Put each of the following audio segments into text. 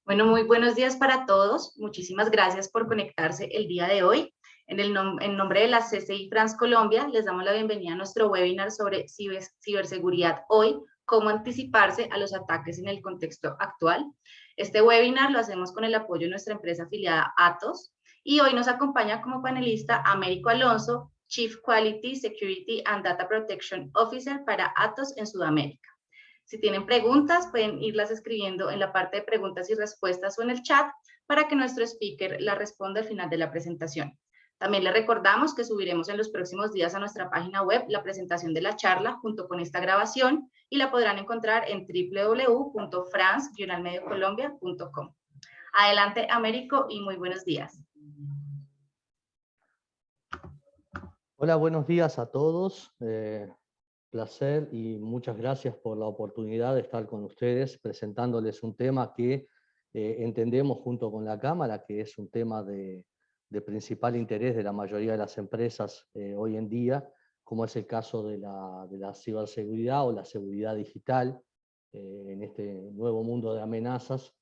Bueno, muy buenos días para todos. Muchísimas gracias por conectarse el día de hoy. En nombre de la CCI France Colombia, les damos la bienvenida a nuestro webinar sobre ciberseguridad hoy, cómo anticiparse a los ataques en el contexto actual. Este webinar lo hacemos con el apoyo de nuestra empresa afiliada Atos y hoy nos acompaña como panelista Américo Alonso, Chief Quality, Security and Data Protection Officer para Atos en Sudamérica. Si tienen preguntas, pueden irlas escribiendo en la parte de preguntas y respuestas o en el chat para que nuestro speaker las responda al final de la presentación. También les recordamos que subiremos en los próximos días a nuestra página web la presentación de la charla junto con esta grabación y la podrán encontrar en www.france-mediocolombia.com. Adelante, Américo, y muy buenos días. Hola, buenos días a todos. Placer y muchas gracias por la oportunidad de estar con ustedes presentándoles un tema que entendemos junto con la Cámara, que es un tema de principal interés de la mayoría de las empresas hoy en día, como es el caso de la ciberseguridad o la seguridad digital en este nuevo mundo de amenazas.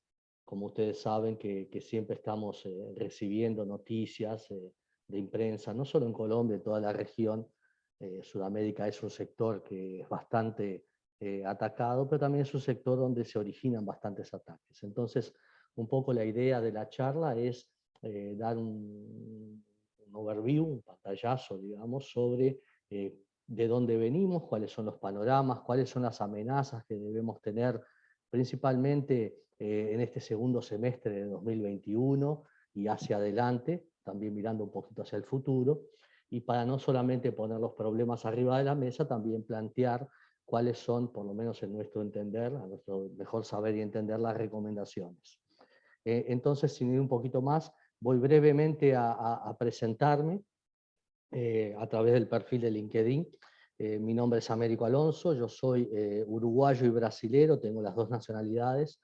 Como ustedes saben que siempre estamos recibiendo noticias de imprensa, no solo en Colombia, en toda la región. Sudamérica es un sector que es bastante atacado, pero también es un sector donde se originan bastantes ataques. Entonces, un poco la idea de la charla es dar un overview, un pantallazo, digamos, sobre de dónde venimos, cuáles son los panoramas, cuáles son las amenazas que debemos tener, principalmente en este segundo semestre de 2021 y hacia adelante, también mirando un poquito hacia el futuro, y para no solamente poner los problemas arriba de la mesa, también plantear cuáles son, por lo menos en nuestro entender, a nuestro mejor saber y entender, las recomendaciones. Entonces, sin ir un poquito más, voy brevemente a presentarme a través del perfil de LinkedIn. Mi nombre es Américo Alonso, yo soy uruguayo y brasilero, tengo las dos nacionalidades.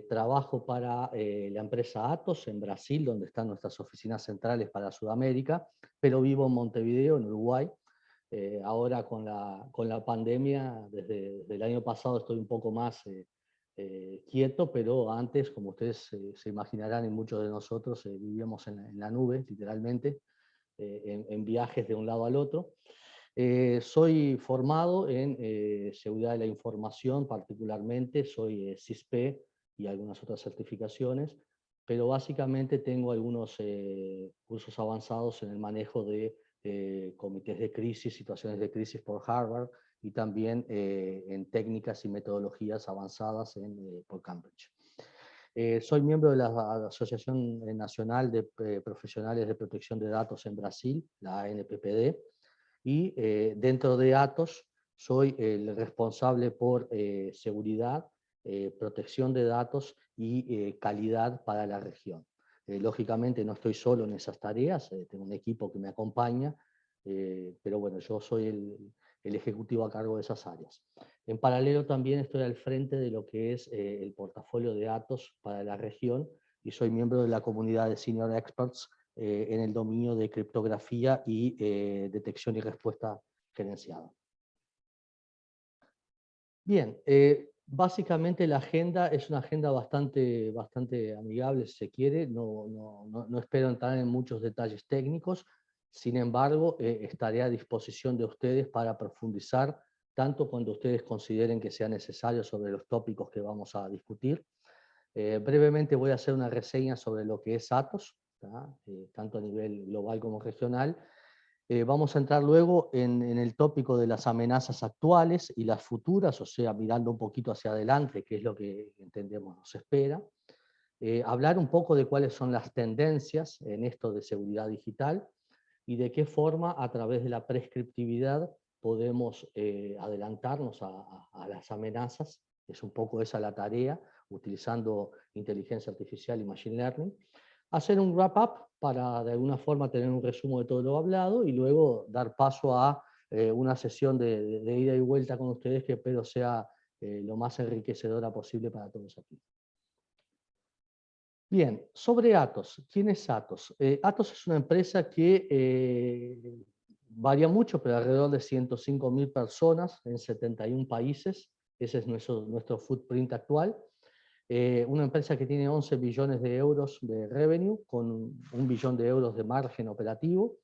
Trabajo para la empresa Atos en Brasil, donde están nuestras oficinas centrales para Sudamérica, pero vivo en Montevideo, en Uruguay. Ahora con la pandemia, desde el año pasado estoy un poco más quieto, pero antes, como ustedes se imaginarán, y muchos de nosotros vivíamos en la nube, literalmente, en viajes de un lado al otro. Soy formado en seguridad de la información, particularmente soy CISP y algunas otras certificaciones, pero básicamente tengo algunos cursos avanzados en el manejo de comités de crisis, situaciones de crisis por Harvard, y también en técnicas y metodologías avanzadas por Cambridge. Soy miembro de la Asociación Nacional de Profesionales de Protección de Datos en Brasil, la ANPPD, y dentro de Atos soy el responsable por seguridad, protección de datos y calidad para la región. Lógicamente no estoy solo en esas tareas, tengo un equipo que me acompaña, pero bueno, yo soy el ejecutivo a cargo de esas áreas. En paralelo también estoy al frente de lo que es el portafolio de Atos para la región y soy miembro de la comunidad de Senior Experts en el dominio de criptografía y detección y respuesta gerenciada. Bien, básicamente la agenda es una agenda bastante amigable, si se quiere. No espero entrar en muchos detalles técnicos. Sin embargo, estaré a disposición de ustedes para profundizar tanto cuando ustedes consideren que sea necesario sobre los tópicos que vamos a discutir. Brevemente voy a hacer una reseña sobre lo que es Atos, tanto a nivel global como regional. Vamos a entrar luego en el tópico de las amenazas actuales y las futuras, o sea, mirando un poquito hacia adelante, qué es lo que entendemos nos espera. Hablar un poco de cuáles son las tendencias en esto de seguridad digital y de qué forma a través de la prescriptividad podemos adelantarnos a las amenazas. Es un poco esa la tarea, utilizando inteligencia artificial y machine learning. Hacer un wrap-up para de alguna forma tener un resumen de todo lo hablado y luego dar paso a una sesión de ida y vuelta con ustedes que espero sea lo más enriquecedora posible para todos aquí. Bien, sobre Atos. ¿Quién es Atos? Atos es una empresa que varía mucho, pero alrededor de 105.000 personas en 71 países. Ese es nuestro footprint actual. una empresa que tiene 11 billones de euros de revenue, con 1 billón de euros de margen operativo.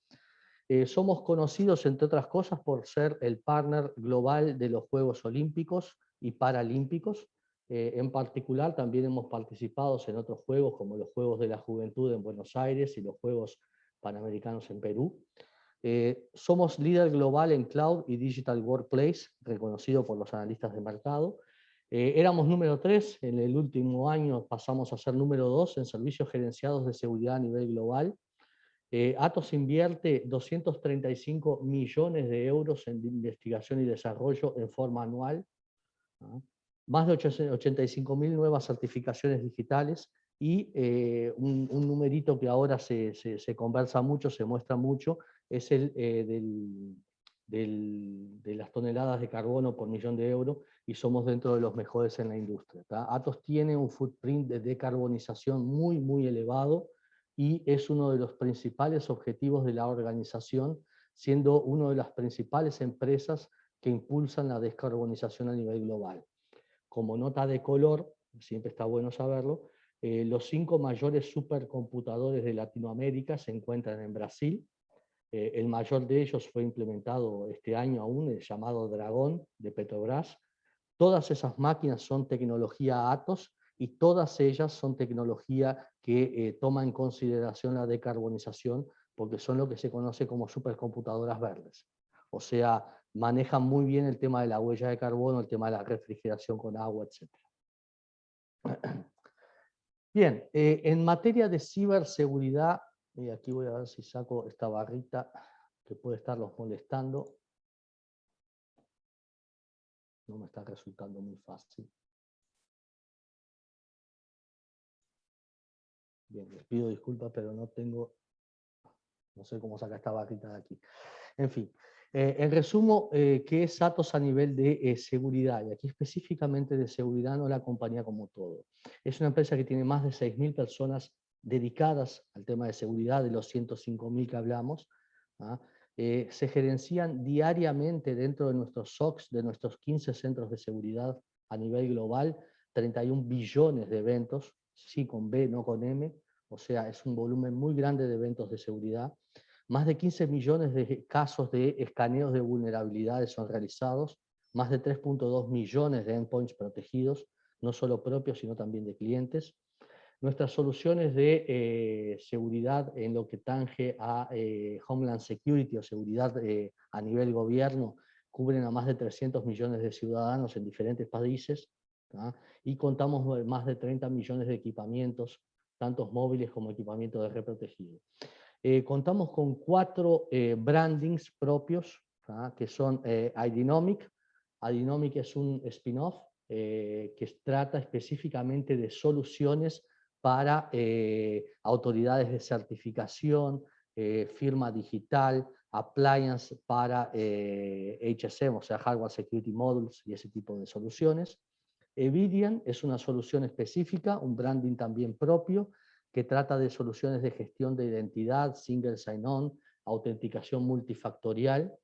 Somos conocidos, entre otras cosas, por ser el partner global de los Juegos Olímpicos y Paralímpicos. En particular, también hemos participado en otros juegos, como los Juegos de la Juventud en Buenos Aires y los Juegos Panamericanos en Perú. Somos líder global en Cloud y Digital Workplace, reconocido por los analistas de mercado. Éramos número 3, en el último año pasamos a ser número 2 en servicios gerenciados de seguridad a nivel global. Atos invierte 235 millones de euros en investigación y desarrollo en forma anual, ¿no? Más de 85.000 nuevas certificaciones digitales y un numerito que ahora se conversa mucho, se muestra mucho, es el de las toneladas de carbono por millón de euros, y somos dentro de los mejores en la industria, ¿tá? Atos tiene un footprint de decarbonización muy, muy elevado, y es uno de los principales objetivos de la organización, siendo una de las principales empresas que impulsan la descarbonización a nivel global. Como nota de color, siempre está bueno saberlo, los 5 mayores supercomputadores de Latinoamérica se encuentran en Brasil. El mayor de ellos fue implementado este año aún, el llamado Dragón de Petrobras. Todas esas máquinas son tecnología Atos, y todas ellas son tecnología que toma en consideración la decarbonización, porque son lo que se conoce como supercomputadoras verdes. O sea, manejan muy bien el tema de la huella de carbono, el tema de la refrigeración con agua, etc. Bien, en materia de ciberseguridad, y aquí voy a ver si saco esta barrita que puede estarlos molestando. No me está resultando muy fácil. Bien, les pido disculpas, pero no sé cómo sacar esta barrita de aquí. En fin, en resumo, ¿qué es Atos a nivel de seguridad? Y aquí específicamente de seguridad, no la compañía como todo. Es una empresa que tiene más de 6.000 personas dedicadas al tema de seguridad, de los 105.000 que hablamos, ¿ah? Se gerencian diariamente dentro de nuestros SOCs, de nuestros 15 centros de seguridad a nivel global, 31 billones de eventos, sí con B, no con M, o sea, es un volumen muy grande de eventos de seguridad. Más de 15 millones de casos de escaneos de vulnerabilidades son realizados, más de 3.2 millones de endpoints protegidos, no solo propios, sino también de clientes. Nuestras soluciones de seguridad en lo que tange a Homeland Security o seguridad a nivel gobierno cubren a más de 300 millones de ciudadanos en diferentes países, ¿tá? Y contamos con más de 30 millones de equipamientos, tanto móviles como equipamientos de red protegido. Contamos con 4 brandings propios, ¿tá? Que son IDnomic. IDnomic es un spin-off que trata específicamente de soluciones para autoridades de certificación, firma digital, appliance para HSM, o sea, Hardware Security Modules y ese tipo de soluciones. Evidian es una solución específica, un branding también propio, que trata de soluciones de gestión de identidad, single sign-on, autenticación multifactorial.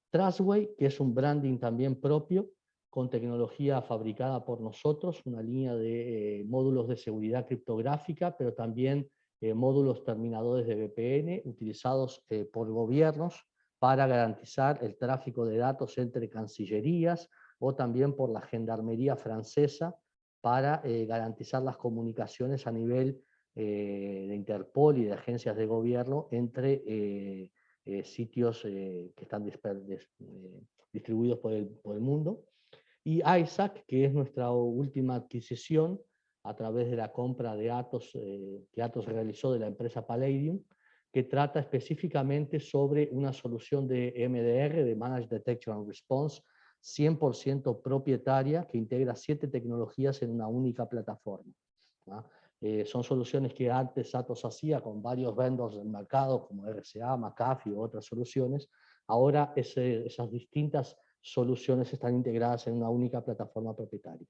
Trustway, que es un branding también propio, con tecnología fabricada por nosotros, una línea de módulos de seguridad criptográfica, pero también módulos terminadores de VPN utilizados por gobiernos para garantizar el tráfico de datos entre cancillerías, o también por la Gendarmería francesa para garantizar las comunicaciones a nivel de Interpol y de agencias de gobierno entre sitios que están distribuidos por el mundo. Y ISAC, que es nuestra última adquisición a través de la compra de Atos, que Atos realizó de la empresa Palladium, que trata específicamente sobre una solución de MDR, de Managed Detection and Response, 100% propietaria, que integra 7 tecnologías en una única plataforma, ¿no? Son soluciones que antes Atos hacía con varios vendors del mercado, como RCA, McAfee u otras soluciones. Ahora esas distintas soluciones están integradas en una única plataforma propietaria.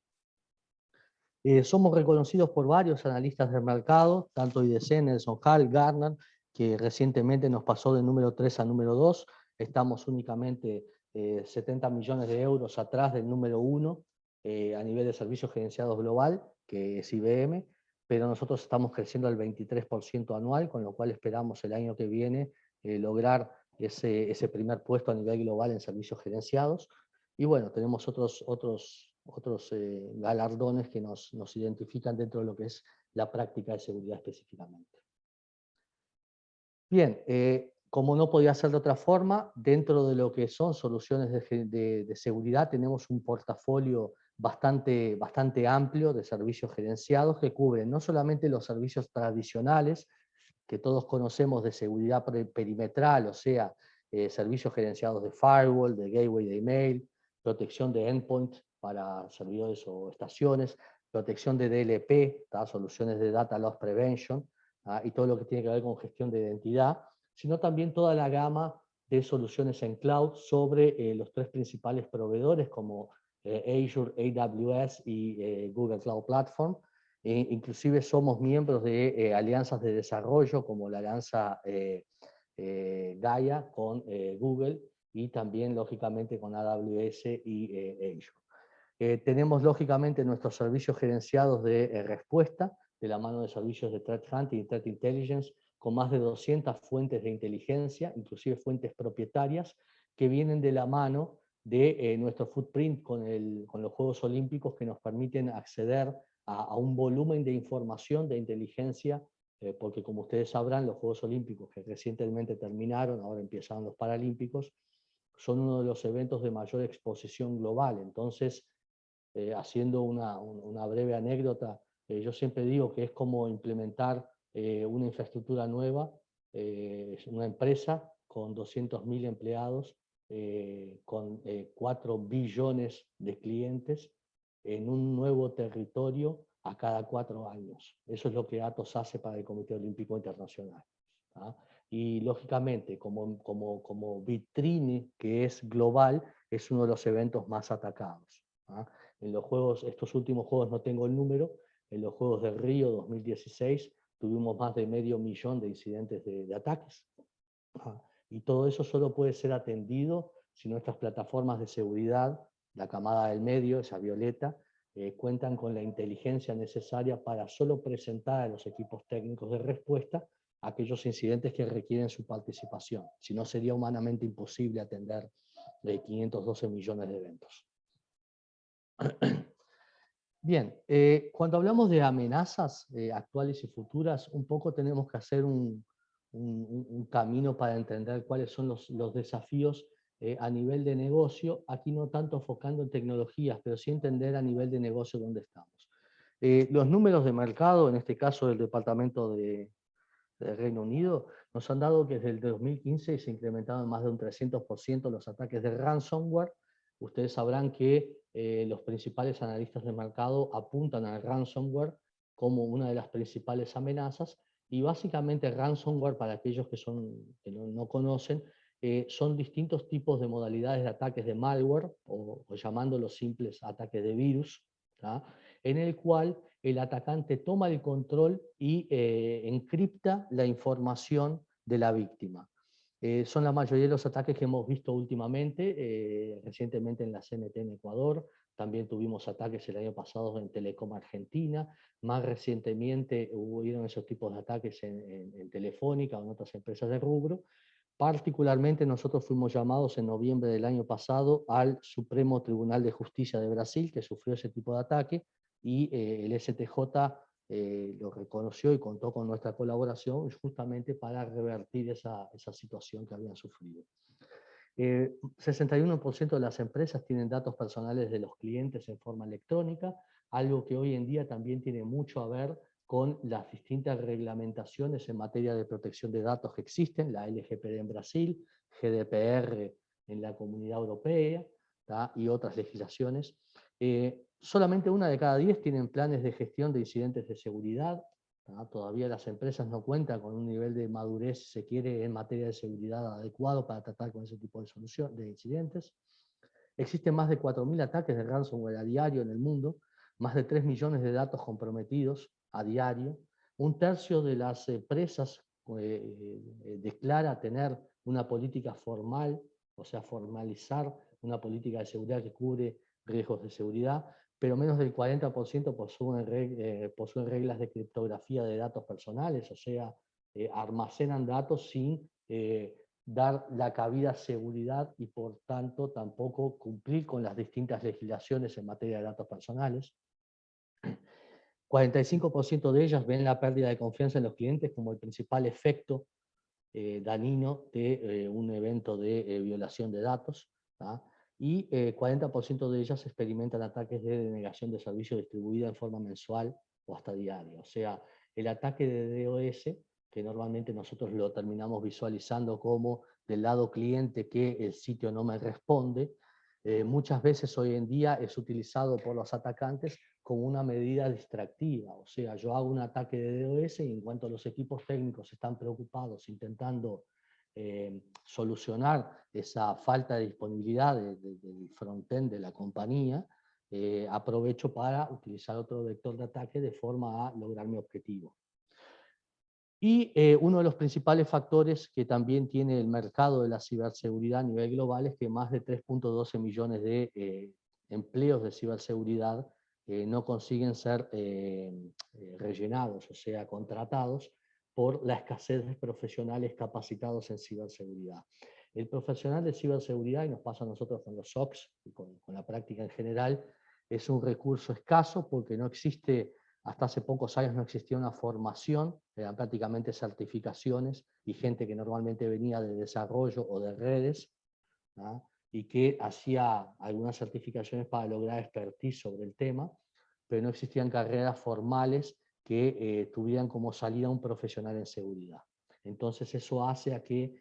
Somos reconocidos por varios analistas del mercado, tanto IDC, Nelson Hall, Gartner, que recientemente nos pasó de número 3 a número 2. Estamos únicamente 70 millones de euros atrás del número 1 a nivel de servicios gerenciados global, que es IBM, pero nosotros estamos creciendo al 23% anual, con lo cual esperamos el año que viene lograr ese primer puesto a nivel global en servicios gerenciados. Y bueno, tenemos otros galardones que nos identifican dentro de lo que es la práctica de seguridad específicamente. Bien, como no podía ser de otra forma, dentro de lo que son soluciones de seguridad tenemos un portafolio bastante amplio de servicios gerenciados que cubren no solamente los servicios tradicionales que todos conocemos de seguridad perimetral, o sea, servicios gerenciados de firewall, de gateway de email, protección de endpoint para servidores o estaciones, protección de DLP, soluciones de Data Loss Prevention, y todo lo que tiene que ver con gestión de identidad, sino también toda la gama de soluciones en cloud sobre los tres principales proveedores como Azure, AWS y Google Cloud Platform. Inclusive somos miembros de alianzas de desarrollo como la alianza Gaia con Google y también lógicamente con AWS y Azure. Tenemos lógicamente nuestros servicios gerenciados de respuesta de la mano de servicios de Threat Hunting y Threat Intelligence con más de 200 fuentes de inteligencia, inclusive fuentes propietarias, que vienen de la mano de nuestro footprint con los Juegos Olímpicos que nos permiten acceder a un volumen de información, de inteligencia, porque como ustedes sabrán, los Juegos Olímpicos que recientemente terminaron, ahora empiezan los Paralímpicos, son uno de los eventos de mayor exposición global. Entonces, haciendo una breve anécdota, yo siempre digo que es como implementar una infraestructura nueva, una empresa con 200.000 empleados, con 4 billones de clientes, en un nuevo territorio a cada 4 años. Eso es lo que Atos hace para el Comité Olímpico Internacional. Y lógicamente, como vitrine que es global, es uno de los eventos más atacados. En los juegos, estos últimos juegos no tengo el número, en los Juegos de Río 2016 tuvimos más de 500.000 de incidentes de ataques. Y todo eso solo puede ser atendido si nuestras plataformas de seguridad, la camada del medio, esa violeta, cuentan con la inteligencia necesaria para solo presentar a los equipos técnicos de respuesta aquellos incidentes que requieren su participación. Si no, sería humanamente imposible atender 512 millones de eventos. Bien, cuando hablamos de amenazas actuales y futuras, un poco tenemos que hacer un camino para entender cuáles son los desafíos a nivel de negocio, aquí no tanto enfocando en tecnologías, pero sí entender a nivel de negocio dónde estamos. Los números de mercado, en este caso del Departamento del Reino Unido, nos han dado que desde el 2015 se incrementaron más de un 300% los ataques de ransomware. Ustedes sabrán que los principales analistas de mercado apuntan al ransomware como una de las principales amenazas, y básicamente ransomware, para aquellos que no conocen, son distintos tipos de modalidades de ataques de malware, o llamándolos simples ataques de virus, en el cual el atacante toma el control y encripta la información de la víctima. Son la mayoría de los ataques que hemos visto últimamente, recientemente en la CNT en Ecuador, también tuvimos ataques el año pasado en Telecom Argentina, más recientemente hubieron esos tipos de ataques en Telefónica o en otras empresas de rubro. Particularmente nosotros fuimos llamados en noviembre del año pasado al Supremo Tribunal de Justicia de Brasil, que sufrió ese tipo de ataque, y el STJ lo reconoció y contó con nuestra colaboración justamente para revertir esa situación que habían sufrido. 61% de las empresas tienen datos personales de los clientes en forma electrónica, algo que hoy en día también tiene mucho a ver con las distintas reglamentaciones en materia de protección de datos que existen, la LGPD en Brasil, GDPR en la Comunidad Europea, y otras legislaciones. Solamente 1 de cada 10 tienen planes de gestión de incidentes de seguridad. Todavía las empresas no cuentan con un nivel de madurez, si se quiere, en materia de seguridad adecuado para tratar con ese tipo de incidentes. Existen más de 4.000 ataques de ransomware a diario en el mundo, más de 3 millones de datos comprometidos a diario. Un tercio de las empresas declara tener una política formal, o sea, formalizar una política de seguridad que cubre riesgos de seguridad, pero menos del 40% poseen reglas de criptografía de datos personales, o sea, almacenan datos sin dar la cabida seguridad y por tanto tampoco cumplir con las distintas legislaciones en materia de datos personales. 45% de ellas ven la pérdida de confianza en los clientes como el principal efecto dañino de un evento de violación de datos, ¿tá? Y 40% de ellas experimentan ataques de denegación de servicio distribuida en forma mensual o hasta diaria. O sea, el ataque de DOS, que normalmente nosotros lo terminamos visualizando como del lado cliente que el sitio no me responde, muchas veces hoy en día es utilizado por los atacantes como una medida distractiva. O sea, yo hago un ataque de DOS y en cuanto los equipos técnicos están preocupados intentando solucionar esa falta de disponibilidad del frontend de la compañía, aprovecho para utilizar otro vector de ataque de forma a lograr mi objetivo. Y uno de los principales factores que también tiene el mercado de la ciberseguridad a nivel global es que más de 3.12 millones de empleos de ciberseguridad no consiguen ser rellenados, o sea, contratados por la escasez de profesionales capacitados en ciberseguridad. El profesional de ciberseguridad, y nos pasa a nosotros con los SOCs y con la práctica en general, es un recurso escaso porque no existe. Hasta hace pocos años no existía una formación, eran prácticamente certificaciones y gente que normalmente venía de desarrollo o de redes, ¿no? Y que hacía algunas certificaciones para lograr expertise sobre el tema, pero no existían carreras formales que tuvieran como salida un profesional en seguridad. Entonces eso hace a que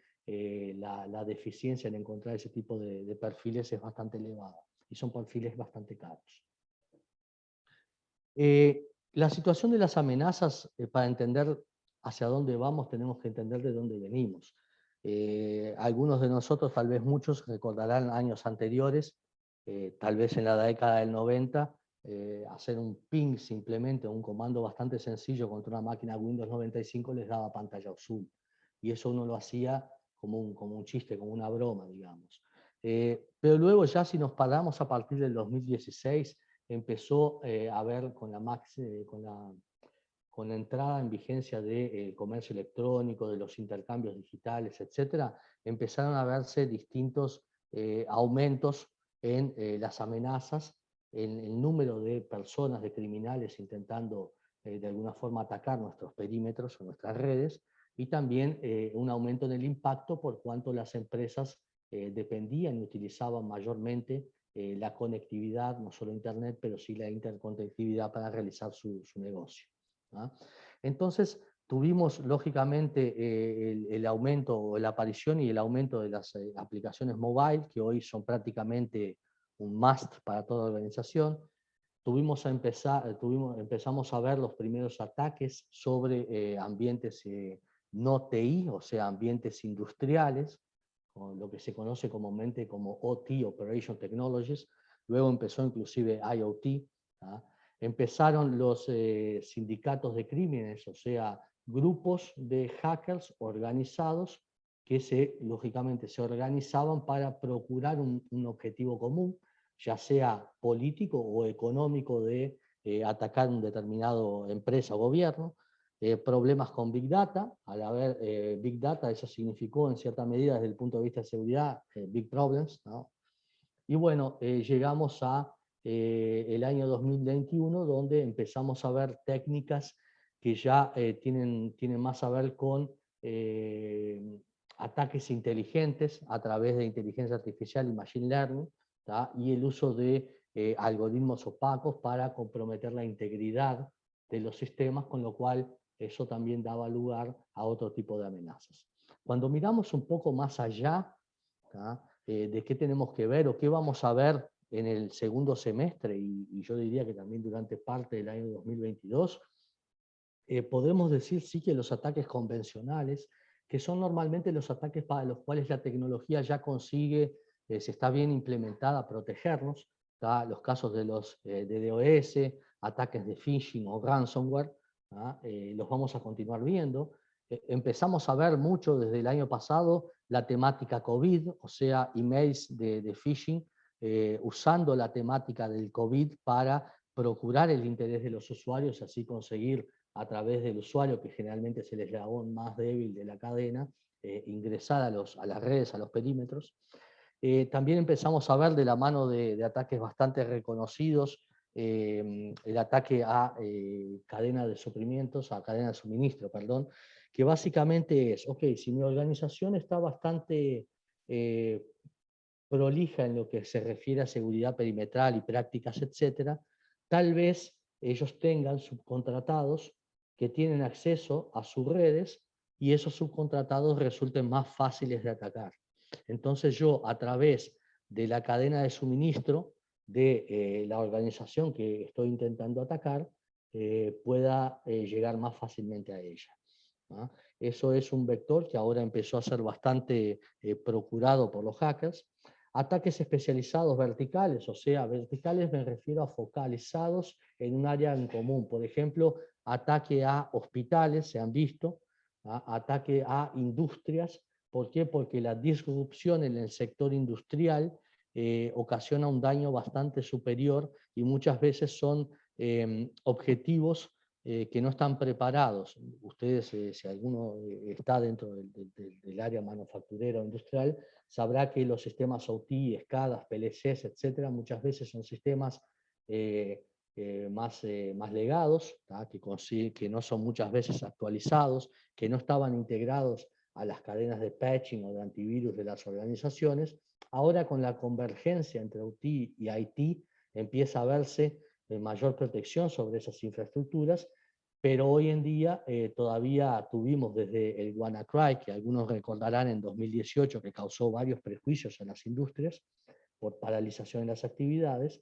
la deficiencia en encontrar ese tipo de perfiles es bastante elevada y son perfiles bastante caros. La situación de las amenazas, para entender hacia dónde vamos, tenemos que entender de dónde venimos. Algunos de nosotros, tal vez muchos, recordarán años anteriores, tal vez en la década del 90, hacer un ping simplemente, un comando bastante sencillo contra una máquina Windows 95 les daba pantalla azul. Y eso uno lo hacía como un chiste, como una broma, digamos. Pero luego ya si nos paramos a partir del 2016, empezó a ver con la entrada en vigencia del comercio electrónico, de los intercambios digitales, etc., empezaron a verse distintos aumentos en las amenazas, en el número de personas, de criminales intentando de alguna forma atacar nuestros perímetros o nuestras redes, y también un aumento en el impacto por cuanto las empresas dependían y utilizaban mayormente la conectividad, no solo Internet, pero sí la interconectividad para realizar su negocio, ¿no? Entonces, tuvimos lógicamente el aumento o la aparición y el aumento de las aplicaciones mobile, que hoy son prácticamente un must para toda organización. Empezamos a ver los primeros ataques sobre ambientes no TI, o sea, ambientes industriales, lo que se conoce comúnmente como OT, Operation Technologies. Luego empezó inclusive IoT. ¿Ah? Empezaron los sindicatos de crímenes, o sea, grupos de hackers organizados que lógicamente se organizaban para procurar un objetivo común, ya sea político o económico, de atacar una determinada empresa o gobierno. Problemas con Big Data. Al haber Big Data, eso significó en cierta medida desde el punto de vista de seguridad, Big Problems, ¿no? Y bueno, llegamos a el año 2021, donde empezamos a ver técnicas que ya tienen más a ver con ataques inteligentes a través de inteligencia artificial y machine learning, ¿tá? Y el uso de algoritmos opacos para comprometer la integridad de los sistemas, con lo cual eso también daba lugar a otro tipo de amenazas. Cuando miramos un poco más allá, ¿tá? De qué tenemos que ver o qué vamos a ver en el segundo semestre, y yo diría que también durante parte del año 2022, podemos decir sí que los ataques convencionales, que son normalmente los ataques para los cuales la tecnología ya consigue, si está bien implementada, protegernos, ¿tá? Los casos de los DDoS, ataques de phishing o ransomware, los vamos a continuar viendo. Empezamos a ver mucho desde el año pasado la temática COVID, o sea, emails de phishing, usando la temática del COVID para procurar el interés de los usuarios, así conseguir a través del usuario, que generalmente es el eslabón más débil de la cadena, ingresar a las redes, a los perímetros. También empezamos a ver de la mano de ataques bastante reconocidos, el ataque a cadena de suplimientos, a cadena de suministro, perdón, que básicamente es, ok, si mi organización está bastante prolija en lo que se refiere a seguridad perimetral y prácticas, etcétera, tal vez ellos tengan subcontratados que tienen acceso a sus redes y esos subcontratados resulten más fáciles de atacar. Entonces yo, a través de la cadena de suministro de la organización que estoy intentando atacar, pueda llegar más fácilmente a ella. ¿Ah? Eso es un vector que ahora empezó a ser bastante procurado por los hackers. Ataques especializados verticales, o sea, verticales me refiero a focalizados en un área en común. Por ejemplo, ataque a hospitales, se han visto, ataque a industrias. ¿Por qué? Porque la disrupción en el sector industrial ocasiona un daño bastante superior y muchas veces son objetivos que no están preparados. Ustedes, si alguno está dentro del área manufacturera o industrial, sabrá que los sistemas OT, SCADAs, PLCs, etcétera, muchas veces son sistemas más legados, que no son muchas veces actualizados, que no estaban integrados a las cadenas de patching o de antivirus de las organizaciones. Ahora, con la convergencia entre OT y IT, empieza a verse mayor protección sobre esas infraestructuras, pero hoy en día todavía tuvimos desde el WannaCry, que algunos recordarán en 2018, que causó varios prejuicios en las industrias por paralización de las actividades.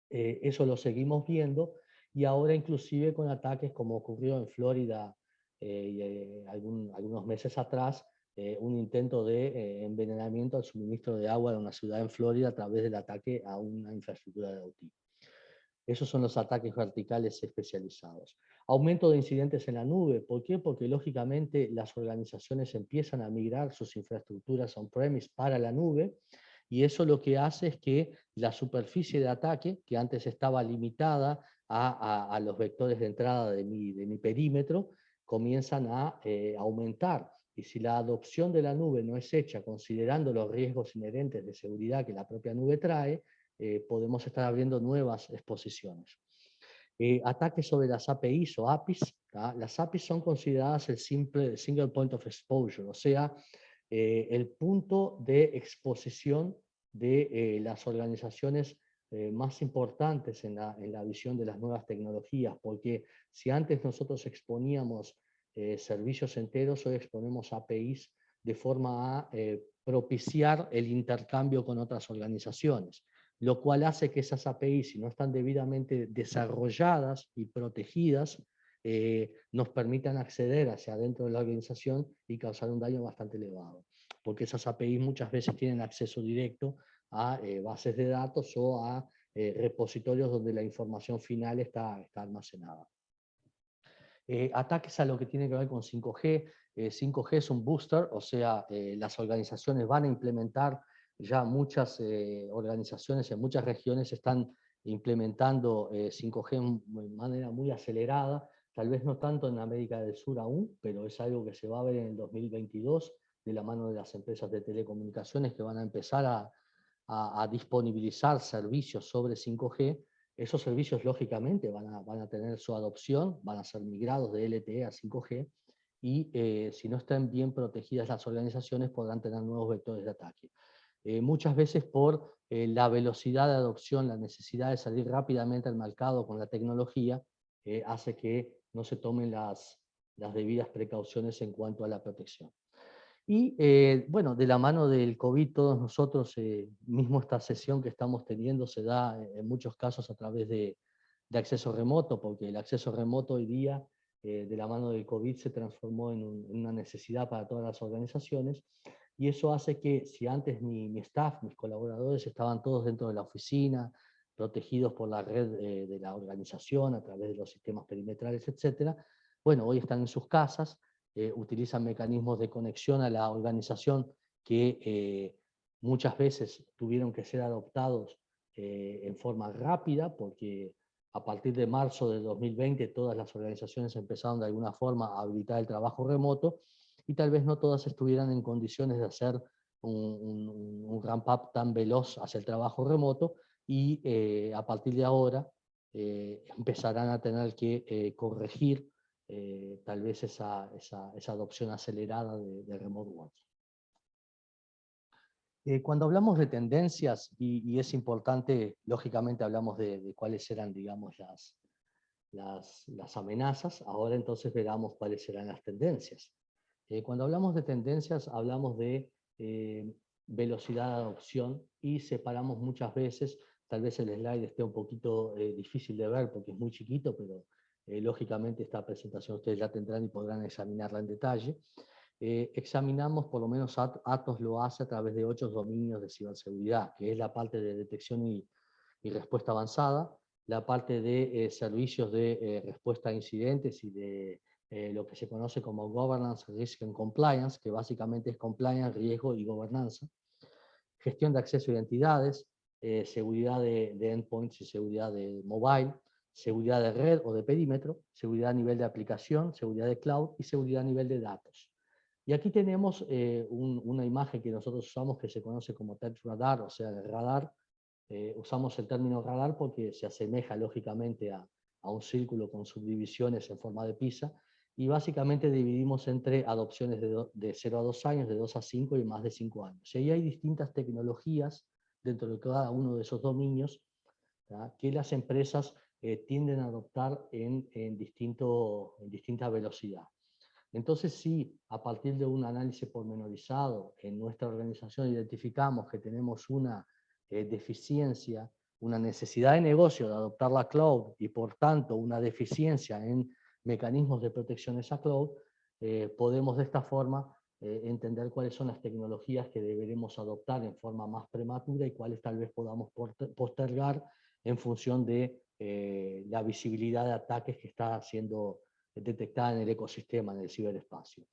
Eso lo seguimos viendo, y ahora inclusive con ataques como ocurrió en Florida algunos meses atrás, un intento de envenenamiento al suministro de agua de una ciudad en Florida a través del ataque a una infraestructura de OT. Esos son los ataques verticales especializados. Aumento de incidentes en la nube. ¿Por qué? Porque lógicamente las organizaciones empiezan a migrar sus infraestructuras on-premise para la nube, y eso lo que hace es que la superficie de ataque, que antes estaba limitada a los vectores de entrada de mi perímetro, comienzan a aumentar. Y si la adopción de la nube no es hecha considerando los riesgos inherentes de seguridad que la propia nube trae, podemos estar abriendo nuevas exposiciones. Ataques sobre las APIs o APIs. Las APIs son consideradas el single point of exposure, o sea, el punto de exposición de las organizaciones más importantes en la visión de las nuevas tecnologías, porque si antes nosotros exponíamos servicios enteros, hoy exponemos APIs de forma a propiciar el intercambio con otras organizaciones, lo cual hace que esas APIs, si no están debidamente desarrolladas y protegidas, nos permitan acceder hacia adentro de la organización y causar un daño bastante elevado, porque esas APIs muchas veces tienen acceso directo a bases de datos o a repositorios donde la información final está almacenada. Ataques a lo que tiene que ver con 5G. 5G es un booster, o sea, las organizaciones van a implementar, ya muchas organizaciones en muchas regiones están implementando 5G de manera muy acelerada, tal vez no tanto en América del Sur aún, pero es algo que se va a ver en el 2022, de la mano de las empresas de telecomunicaciones que van a empezar a disponibilizar servicios sobre 5G. Esos servicios, lógicamente, van a tener su adopción, van a ser migrados de LTE a 5G, y si no están bien protegidas las organizaciones, podrán tener nuevos vectores de ataque. Muchas veces por la velocidad de adopción, la necesidad de salir rápidamente al mercado con la tecnología, hace que no se tomen las debidas precauciones en cuanto a la protección. Y bueno, de la mano del COVID, todos nosotros, mismo esta sesión que estamos teniendo se da en muchos casos a través de acceso remoto, porque el acceso remoto hoy día, de la mano del COVID, se transformó en una necesidad para todas las organizaciones, y eso hace que si antes mi staff, mis colaboradores estaban todos dentro de la oficina, protegidos por la red de la organización a través de los sistemas perimetrales, etcétera, bueno, hoy están en sus casas, utilizan mecanismos de conexión a la organización que muchas veces tuvieron que ser adoptados en forma rápida, porque a partir de marzo de 2020 todas las organizaciones empezaron de alguna forma a habilitar el trabajo remoto, y tal vez no todas estuvieran en condiciones de hacer un ramp-up tan veloz hacia el trabajo remoto, y a partir de ahora empezarán a tener que corregir tal vez esa adopción acelerada de remote work. Cuando hablamos de tendencias, y es importante, lógicamente hablamos de cuáles eran, digamos, las amenazas, ahora entonces veamos cuáles serán las tendencias. Cuando hablamos de tendencias, hablamos de velocidad de adopción, y separamos muchas veces, tal vez el slide esté un poquito difícil de ver porque es muy chiquito, pero lógicamente esta presentación ustedes la tendrán y podrán examinarla en detalle. Examinamos, por lo menos Atos lo hace a través de 8 dominios de ciberseguridad, que es la parte de detección y respuesta avanzada, la parte de servicios de respuesta a incidentes y de lo que se conoce como Governance, Risk and Compliance, que básicamente es compliance, riesgo y gobernanza, gestión de acceso a identidades, seguridad de endpoints y seguridad de mobile, seguridad de red o de perímetro, seguridad a nivel de aplicación, seguridad de cloud y seguridad a nivel de datos. Y aquí tenemos una imagen que nosotros usamos que se conoce como Touch Radar, o sea, el radar. Usamos el término radar porque se asemeja lógicamente a un círculo con subdivisiones en forma de pizza, y básicamente dividimos entre adopciones de 0 a 2 años, de 2 a 5 y más de 5 años. Y ahí hay distintas tecnologías dentro de cada uno de esos dominios, ¿tá?, que las empresas tienden a adoptar en distinta velocidad. Entonces, si a partir de un análisis pormenorizado en nuestra organización identificamos que tenemos una deficiencia, una necesidad de negocio de adoptar la cloud, y por tanto una deficiencia en mecanismos de protección de esa cloud, podemos de esta forma entender cuáles son las tecnologías que deberemos adoptar en forma más prematura y cuáles tal vez podamos postergar en función de la visibilidad de ataques que está siendo detectada en el ecosistema, en el ciberespacio.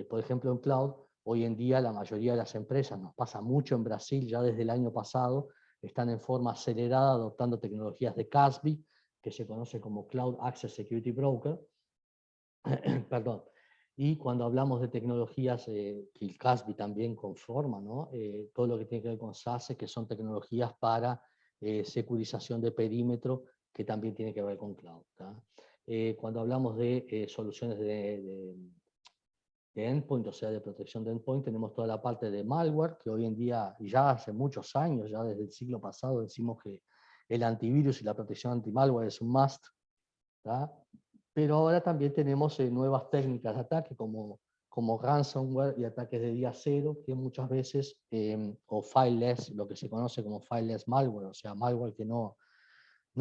Por ejemplo, en cloud, hoy en día la mayoría de las empresas, nos pasa mucho en Brasil, ya desde el año pasado, están en forma acelerada adoptando tecnologías de CASB, que se conoce como Cloud Access Security Broker. Perdón. Y cuando hablamos de tecnologías que el CASB también conforma, ¿no? Todo lo que tiene que ver con SASE, que son tecnologías para securización de perímetro, que también tiene que ver con cloud, ¿tá? Cuando hablamos de soluciones de endpoint, o sea, de protección de endpoint, tenemos toda la parte de malware, que hoy en día, ya hace muchos años, ya desde el siglo pasado, decimos que el antivirus y la protección anti-malware es un must, ¿tá? Pero ahora también tenemos nuevas técnicas de ataque como ransomware y ataques de día cero, que muchas veces, o fileless, lo que se conoce como fileless malware, o sea, malware que no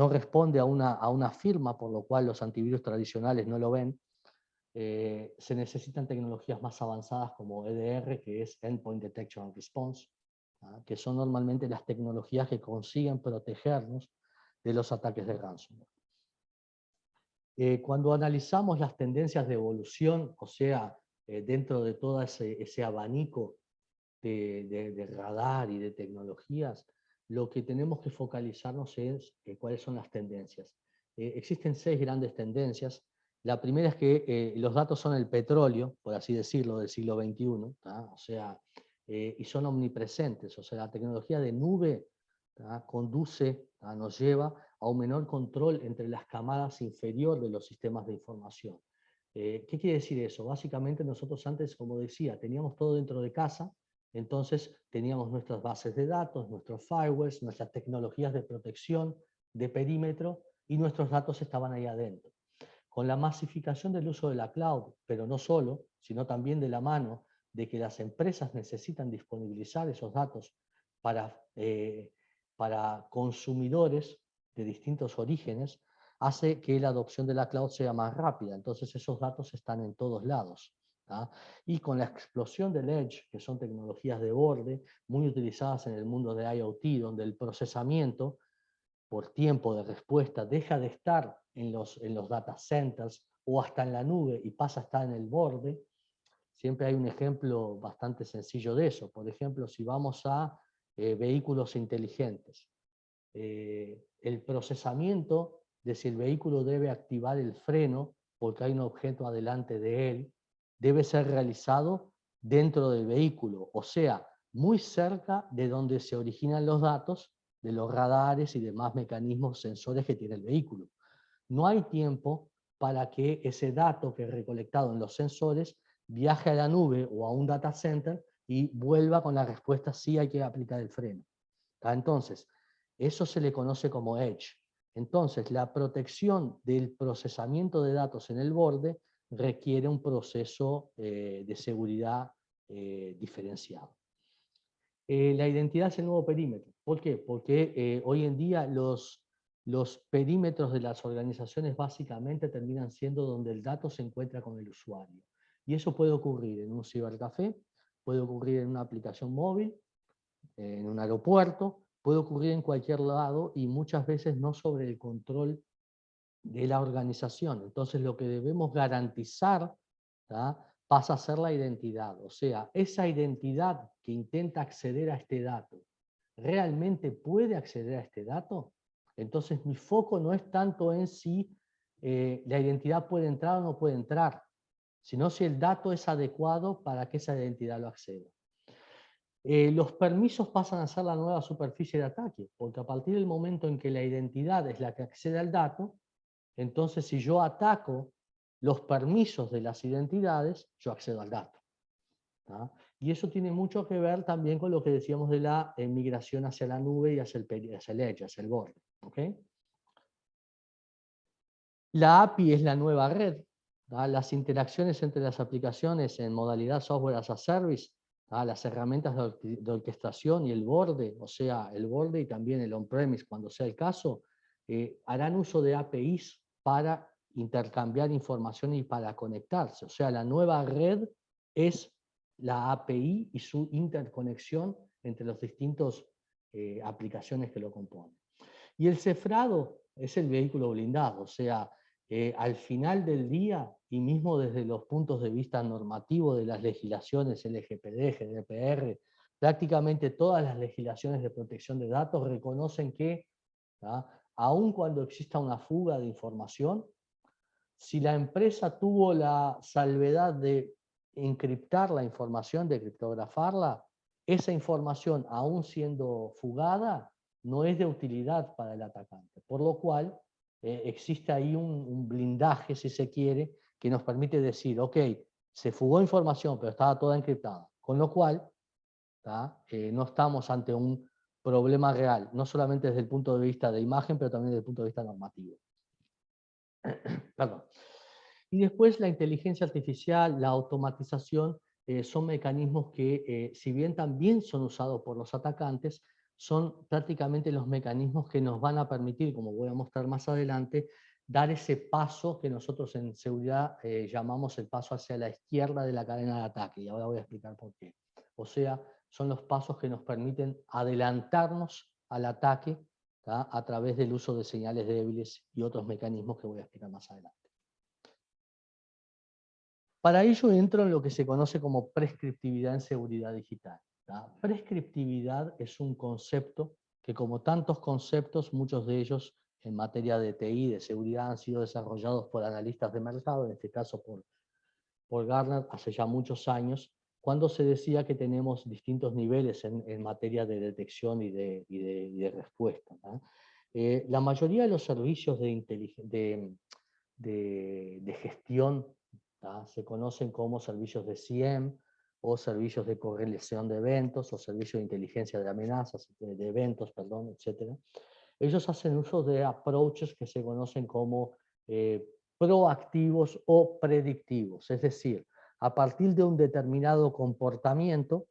responde a una firma, por lo cual los antivirus tradicionales no lo ven. Se necesitan tecnologías más avanzadas como EDR, que es Endpoint Detection and Response, ¿tá?, que son normalmente las tecnologías que consiguen protegernos de los ataques de ransomware. Cuando analizamos las tendencias de evolución, o sea, dentro de todo ese abanico de radar y de tecnologías, lo que tenemos que focalizarnos es cuáles son las tendencias. Existen 6 grandes tendencias. La primera es que los datos son el petróleo, por así decirlo, del siglo XXI, ¿tá? O sea, y son omnipresentes, o sea, la tecnología de nube, ¿tá?, conduce, ¿tá?, nos lleva a un menor control entre las camadas inferiores de los sistemas de información. ¿Qué quiere decir eso? Básicamente nosotros antes, como decía, teníamos todo dentro de casa, entonces teníamos nuestras bases de datos, nuestros firewalls, nuestras tecnologías de protección, de perímetro, y nuestros datos estaban ahí adentro. Con la masificación del uso de la cloud, pero no solo, sino también de la mano de que las empresas necesitan disponibilizar esos datos para consumidores de distintos orígenes, hace que la adopción de la cloud sea más rápida. Entonces esos datos están en todos lados, ¿tá? Y con la explosión del Edge, que son tecnologías de borde, muy utilizadas en el mundo de IoT, donde el procesamiento por tiempo de respuesta deja de estar en los data centers o hasta en la nube y pasa a estar en el borde. Siempre hay un ejemplo bastante sencillo de eso. Por ejemplo, si vamos a vehículos inteligentes. El procesamiento de si el vehículo debe activar el freno porque hay un objeto adelante de él, debe ser realizado dentro del vehículo, o sea, muy cerca de donde se originan los datos de los radares y demás mecanismos sensores que tiene el vehículo. No hay tiempo para que ese dato que es recolectado en los sensores viaje a la nube o a un data center y vuelva con la respuesta sí hay que aplicar el freno. Entonces, eso se le conoce como edge. Entonces, la protección del procesamiento de datos en el borde requiere un proceso de seguridad diferenciado. La identidad es el nuevo perímetro. ¿Por qué? Porque hoy en día los perímetros de las organizaciones básicamente terminan siendo donde el dato se encuentra con el usuario. Y eso puede ocurrir en un cibercafé, puede ocurrir en una aplicación móvil, en un aeropuerto, puede ocurrir en cualquier lado y muchas veces no sobre el control de la organización. Entonces lo que debemos garantizar, ¿tá?, pasa a ser la identidad. O sea, esa identidad que intenta acceder a este dato, ¿realmente puede acceder a este dato? Entonces mi foco no es tanto en si la identidad puede entrar o no puede entrar, sino si el dato es adecuado para que esa identidad lo acceda. Los permisos pasan a ser la nueva superficie de ataque, porque a partir del momento en que la identidad es la que accede al dato, entonces si yo ataco los permisos de las identidades, yo accedo al dato. ¿tá? Y eso tiene mucho que ver también con lo que decíamos de la migración hacia la nube y hacia el edge, hacia el borde. ¿okay? La API es la nueva red. ¿tá? Las interacciones entre las aplicaciones en modalidad software as a service, las herramientas de orquestación y el borde, o sea, el borde y también el on-premise cuando sea el caso, harán uso de APIs para intercambiar información y para conectarse. O sea, la nueva red es la API y su interconexión entre las distintas aplicaciones que lo componen. Y el cifrado es el vehículo blindado, o sea, al final del día, y mismo desde los puntos de vista normativos de las legislaciones LGPD, GDPR, prácticamente todas las legislaciones de protección de datos reconocen que, aun cuando exista una fuga de información, si la empresa tuvo la salvedad de encriptar la información, de criptografarla, esa información, aún siendo fugada, no es de utilidad para el atacante. Por lo cual, existe ahí un blindaje, si se quiere, que nos permite decir, ok, se fugó información, pero estaba toda encriptada. Con lo cual, no estamos ante un problema real, no solamente desde el punto de vista de imagen, pero también desde el punto de vista normativo. Perdón. Y después la inteligencia artificial, la automatización, son mecanismos que, si bien también son usados por los atacantes, son prácticamente los mecanismos que nos van a permitir, como voy a mostrar más adelante, dar ese paso que nosotros en seguridad llamamos el paso hacia la izquierda de la cadena de ataque, y ahora voy a explicar por qué. O sea, son los pasos que nos permiten adelantarnos al ataque, a través del uso de señales débiles y otros mecanismos que voy a explicar más adelante. Para ello entro en lo que se conoce como prescriptividad en seguridad digital. Prescriptividad es un concepto que, como tantos conceptos, muchos de ellos en materia de TI, de seguridad, han sido desarrollados por analistas de mercado, en este caso por Gartner, hace ya muchos años, cuando se decía que tenemos distintos niveles en materia de detección y de respuesta. La mayoría de los servicios de gestión se conocen como servicios de CIEM o servicios de correlación de eventos o servicios de inteligencia de amenazas, de eventos, perdón, etc. Ellos hacen uso de approaches que se conocen como proactivos o predictivos, es decir, a partir de un determinado comportamiento,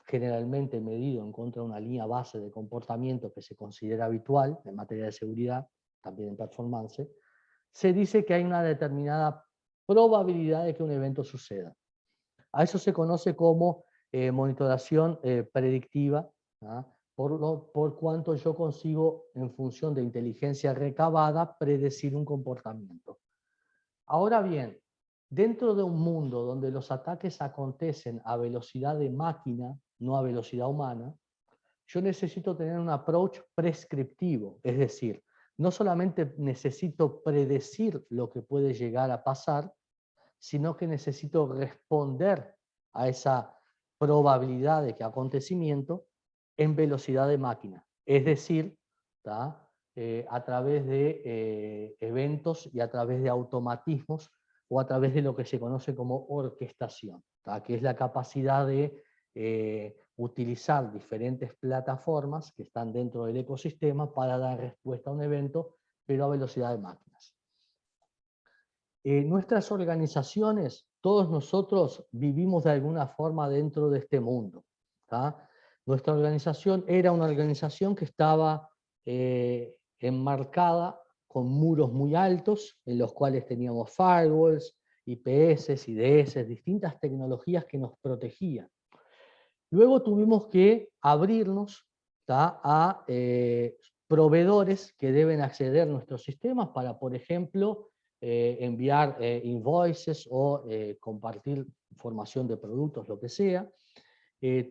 generalmente medido en contra de una línea base de comportamiento que se considera habitual en materia de seguridad, también en performance, se dice que hay una determinada probabilidad de que un evento suceda. A eso se conoce como monitoración predictiva, por cuanto yo consigo, en función de inteligencia recabada, predecir un comportamiento. Ahora bien, dentro de un mundo donde los ataques acontecen a velocidad de máquina, no a velocidad humana, yo necesito tener un approach prescriptivo, es decir, no solamente necesito predecir lo que puede llegar a pasar, sino que necesito responder a esa probabilidad de que acontecimiento en velocidad de máquina, es decir, a través de eventos y a través de automatismos o a través de lo que se conoce como orquestación, que es la capacidad de utilizar diferentes plataformas que están dentro del ecosistema para dar respuesta a un evento, pero a velocidad de máquinas. Nuestras organizaciones, todos nosotros vivimos de alguna forma dentro de este mundo. Nuestra organización era una organización que estaba enmarcada con muros muy altos, en los cuales teníamos firewalls, IPS, IDS, distintas tecnologías que nos protegían. Luego tuvimos que abrirnos a proveedores que deben acceder a nuestros sistemas para, por ejemplo, enviar invoices o compartir información de productos, lo que sea.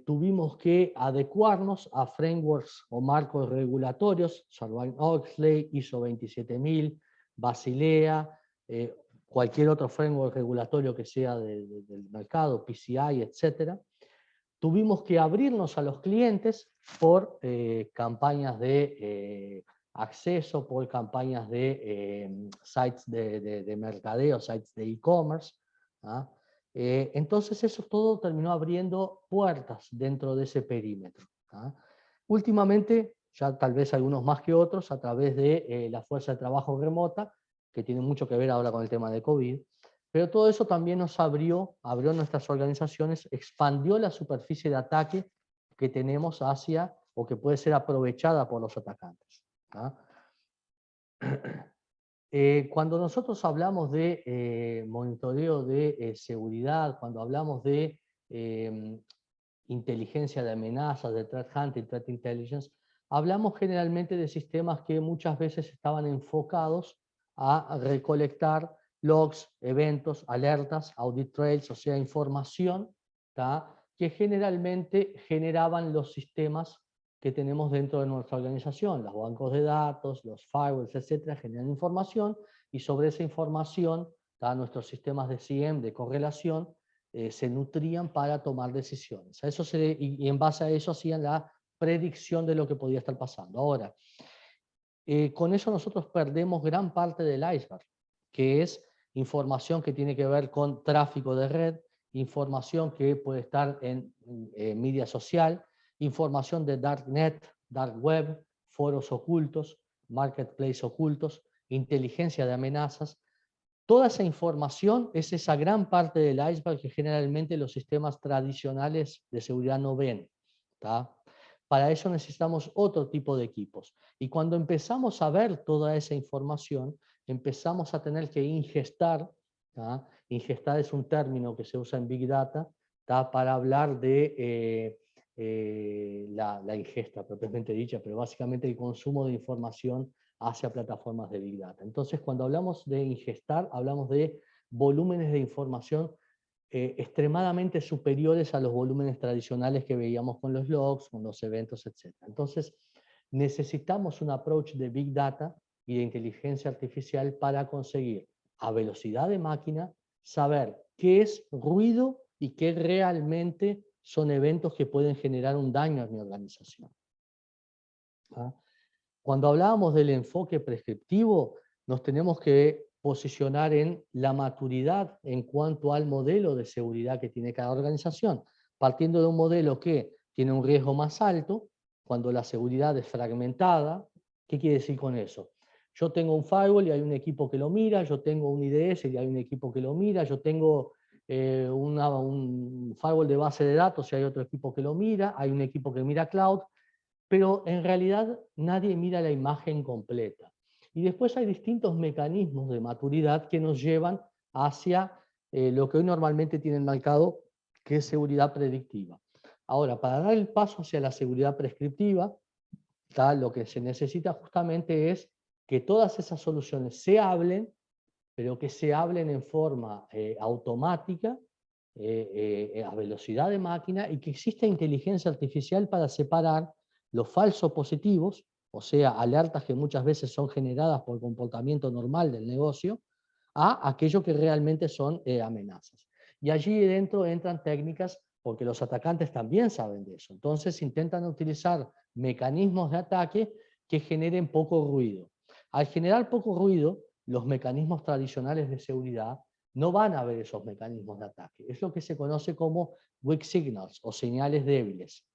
Tuvimos que adecuarnos a frameworks o marcos regulatorios, Sarbanes-Oxley, ISO 27000, Basilea, cualquier otro framework regulatorio que sea del mercado, PCI, etc. Tuvimos que abrirnos a los clientes por campañas de acceso, por campañas de sites de mercadeo, sites de e-commerce. Entonces eso todo terminó abriendo puertas dentro de ese perímetro. Últimamente, ya tal vez algunos más que otros, a través de la fuerza de trabajo remota, que tiene mucho que ver ahora con el tema de COVID, pero todo eso también nos abrió nuestras organizaciones, expandió la superficie de ataque que tenemos hacia, o que puede ser aprovechada por los atacantes. Cuando nosotros hablamos de monitoreo de seguridad, cuando hablamos de inteligencia de amenazas, de threat hunting, threat intelligence, hablamos generalmente de sistemas que muchas veces estaban enfocados a recolectar logs, eventos, alertas, audit trails, o sea, información que generalmente generaban los sistemas que tenemos dentro de nuestra organización. Los bancos de datos, los firewalls, etcétera, generan información y sobre esa información nuestros sistemas de CIEM, de correlación, se nutrían para tomar decisiones. Y en base a eso hacían la predicción de lo que podía estar pasando. Ahora, con eso nosotros perdemos gran parte del iceberg, que es información que tiene que ver con tráfico de red, información que puede estar en media social, información de darknet, dark web, foros ocultos, marketplace ocultos, inteligencia de amenazas. Toda esa información es esa gran parte del iceberg que generalmente los sistemas tradicionales de seguridad no ven. Para eso necesitamos otro tipo de equipos. Y cuando empezamos a ver toda esa información, empezamos a tener que ingestar. Ingestar es un término que se usa en Big Data para hablar de la ingesta propiamente dicha, pero básicamente el consumo de información hacia plataformas de Big Data. Entonces, cuando hablamos de ingestar, hablamos de volúmenes de información extremadamente superiores a los volúmenes tradicionales que veíamos con los logs, con los eventos, etc. Entonces, necesitamos un approach de Big Data y de inteligencia artificial para conseguir, a velocidad de máquina, saber qué es ruido y qué realmente son eventos que pueden generar un daño a mi organización. Cuando hablábamos del enfoque prescriptivo, nos tenemos que posicionar en la maturidad en cuanto al modelo de seguridad que tiene cada organización, partiendo de un modelo que tiene un riesgo más alto, cuando la seguridad es fragmentada. ¿Qué quiere decir con eso? Yo tengo un firewall y hay un equipo que lo mira, yo tengo un IDS y hay un equipo que lo mira, yo tengo un firewall de base de datos y hay otro equipo que lo mira, hay un equipo que mira cloud, pero en realidad nadie mira la imagen completa. Y después hay distintos mecanismos de maturidad que nos llevan hacia lo que hoy normalmente tienen marcado, que es seguridad predictiva. Ahora, para dar el paso hacia la seguridad prescriptiva, lo que se necesita justamente es que todas esas soluciones se hablen, pero que se hablen en forma automática, a velocidad de máquina, y que exista inteligencia artificial para separar los falsos positivos, o sea, alertas que muchas veces son generadas por comportamiento normal del negocio, a aquello que realmente son amenazas. Y allí dentro entran técnicas, porque los atacantes también saben de eso. Entonces intentan utilizar mecanismos de ataque que generen poco ruido. Al generar poco ruido, los mecanismos tradicionales de seguridad no van a ver esos mecanismos de ataque. Es lo que se conoce como weak signals o señales débiles.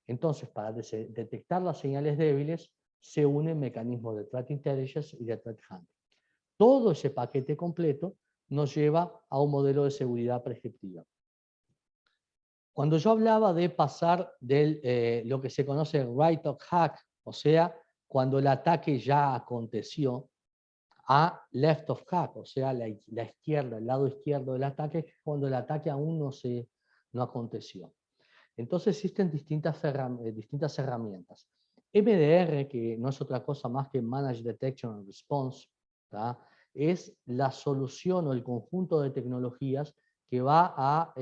Entonces, para detectar las señales débiles, se unen mecanismos de threat intelligence y de threat hunting. Todo ese paquete completo nos lleva a un modelo de seguridad prescriptiva. Cuando yo hablaba de pasar de lo que se conoce right of hack, o sea, cuando el ataque ya aconteció, a left of hack, o sea, la izquierda, el lado izquierdo del ataque, cuando el ataque aún no aconteció. Entonces existen distintas herramientas. MDR, que no es otra cosa más que Managed Detection and Response, ¿tá? Es la solución o el conjunto de tecnologías que va a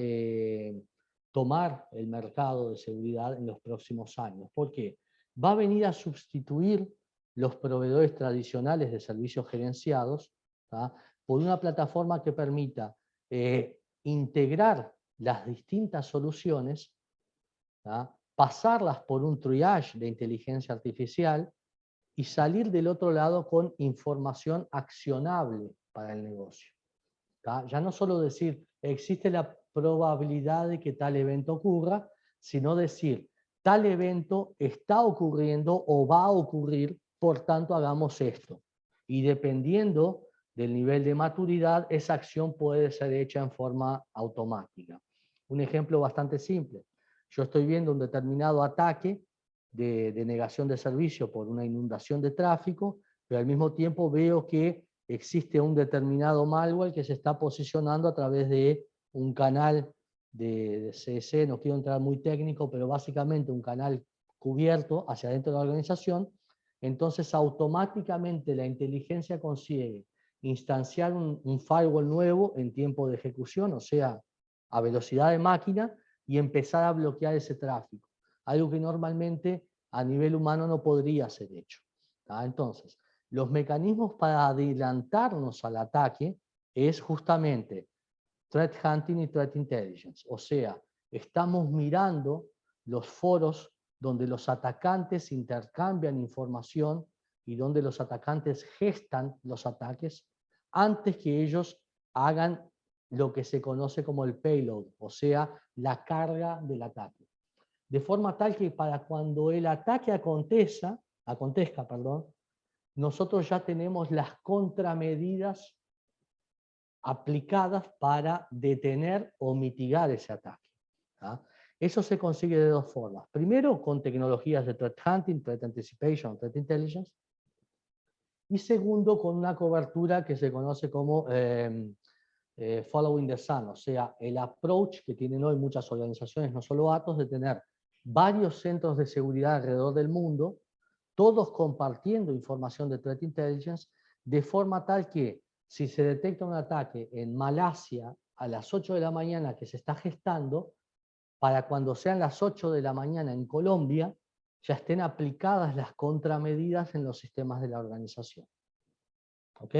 tomar el mercado de seguridad en los próximos años. ¿Por qué? Va a venir a sustituir los proveedores tradicionales de servicios gerenciados, ¿tá? Por una plataforma que permita integrar las distintas soluciones, ¿tá? Pasarlas por un triage de inteligencia artificial y salir del otro lado con información accionable para el negocio. ¿Tá? Ya no solo decir, existe la probabilidad de que tal evento ocurra, sino decir, tal evento está ocurriendo o va a ocurrir, por tanto hagamos esto. Y dependiendo del nivel de maturidad, esa acción puede ser hecha en forma automática. Un ejemplo bastante simple. Yo estoy viendo un determinado ataque de negación de servicio por una inundación de tráfico, pero al mismo tiempo veo que existe un determinado malware que se está posicionando a través de un canal de CS, no quiero entrar muy técnico, pero básicamente un canal cubierto hacia dentro de la organización. Entonces automáticamente la inteligencia consigue instanciar un firewall nuevo en tiempo de ejecución, o sea, a velocidad de máquina, y empezar a bloquear ese tráfico. Algo que normalmente a nivel humano no podría ser hecho. Entonces, los mecanismos para adelantarnos al ataque es justamente threat hunting y threat intelligence. O sea, estamos mirando los foros donde los atacantes intercambian información y donde los atacantes gestan los ataques antes que ellos hagan lo que se conoce como el payload, o sea, la carga del ataque. De forma tal que para cuando el ataque acontezca, nosotros ya tenemos las contramedidas aplicadas para detener o mitigar ese ataque. ¿tá? Eso se consigue de dos formas. Primero, con tecnologías de threat hunting, threat anticipation, threat intelligence. Y segundo, con una cobertura que se conoce como following the sun, o sea, el approach que tienen hoy muchas organizaciones, no solo Atos, de tener varios centros de seguridad alrededor del mundo, todos compartiendo información de threat intelligence, de forma tal que si se detecta un ataque en Malasia a las 8 de la mañana que se está gestando, para cuando sean las 8 de la mañana en Colombia, ya estén aplicadas las contramedidas en los sistemas de la organización. ¿Ok?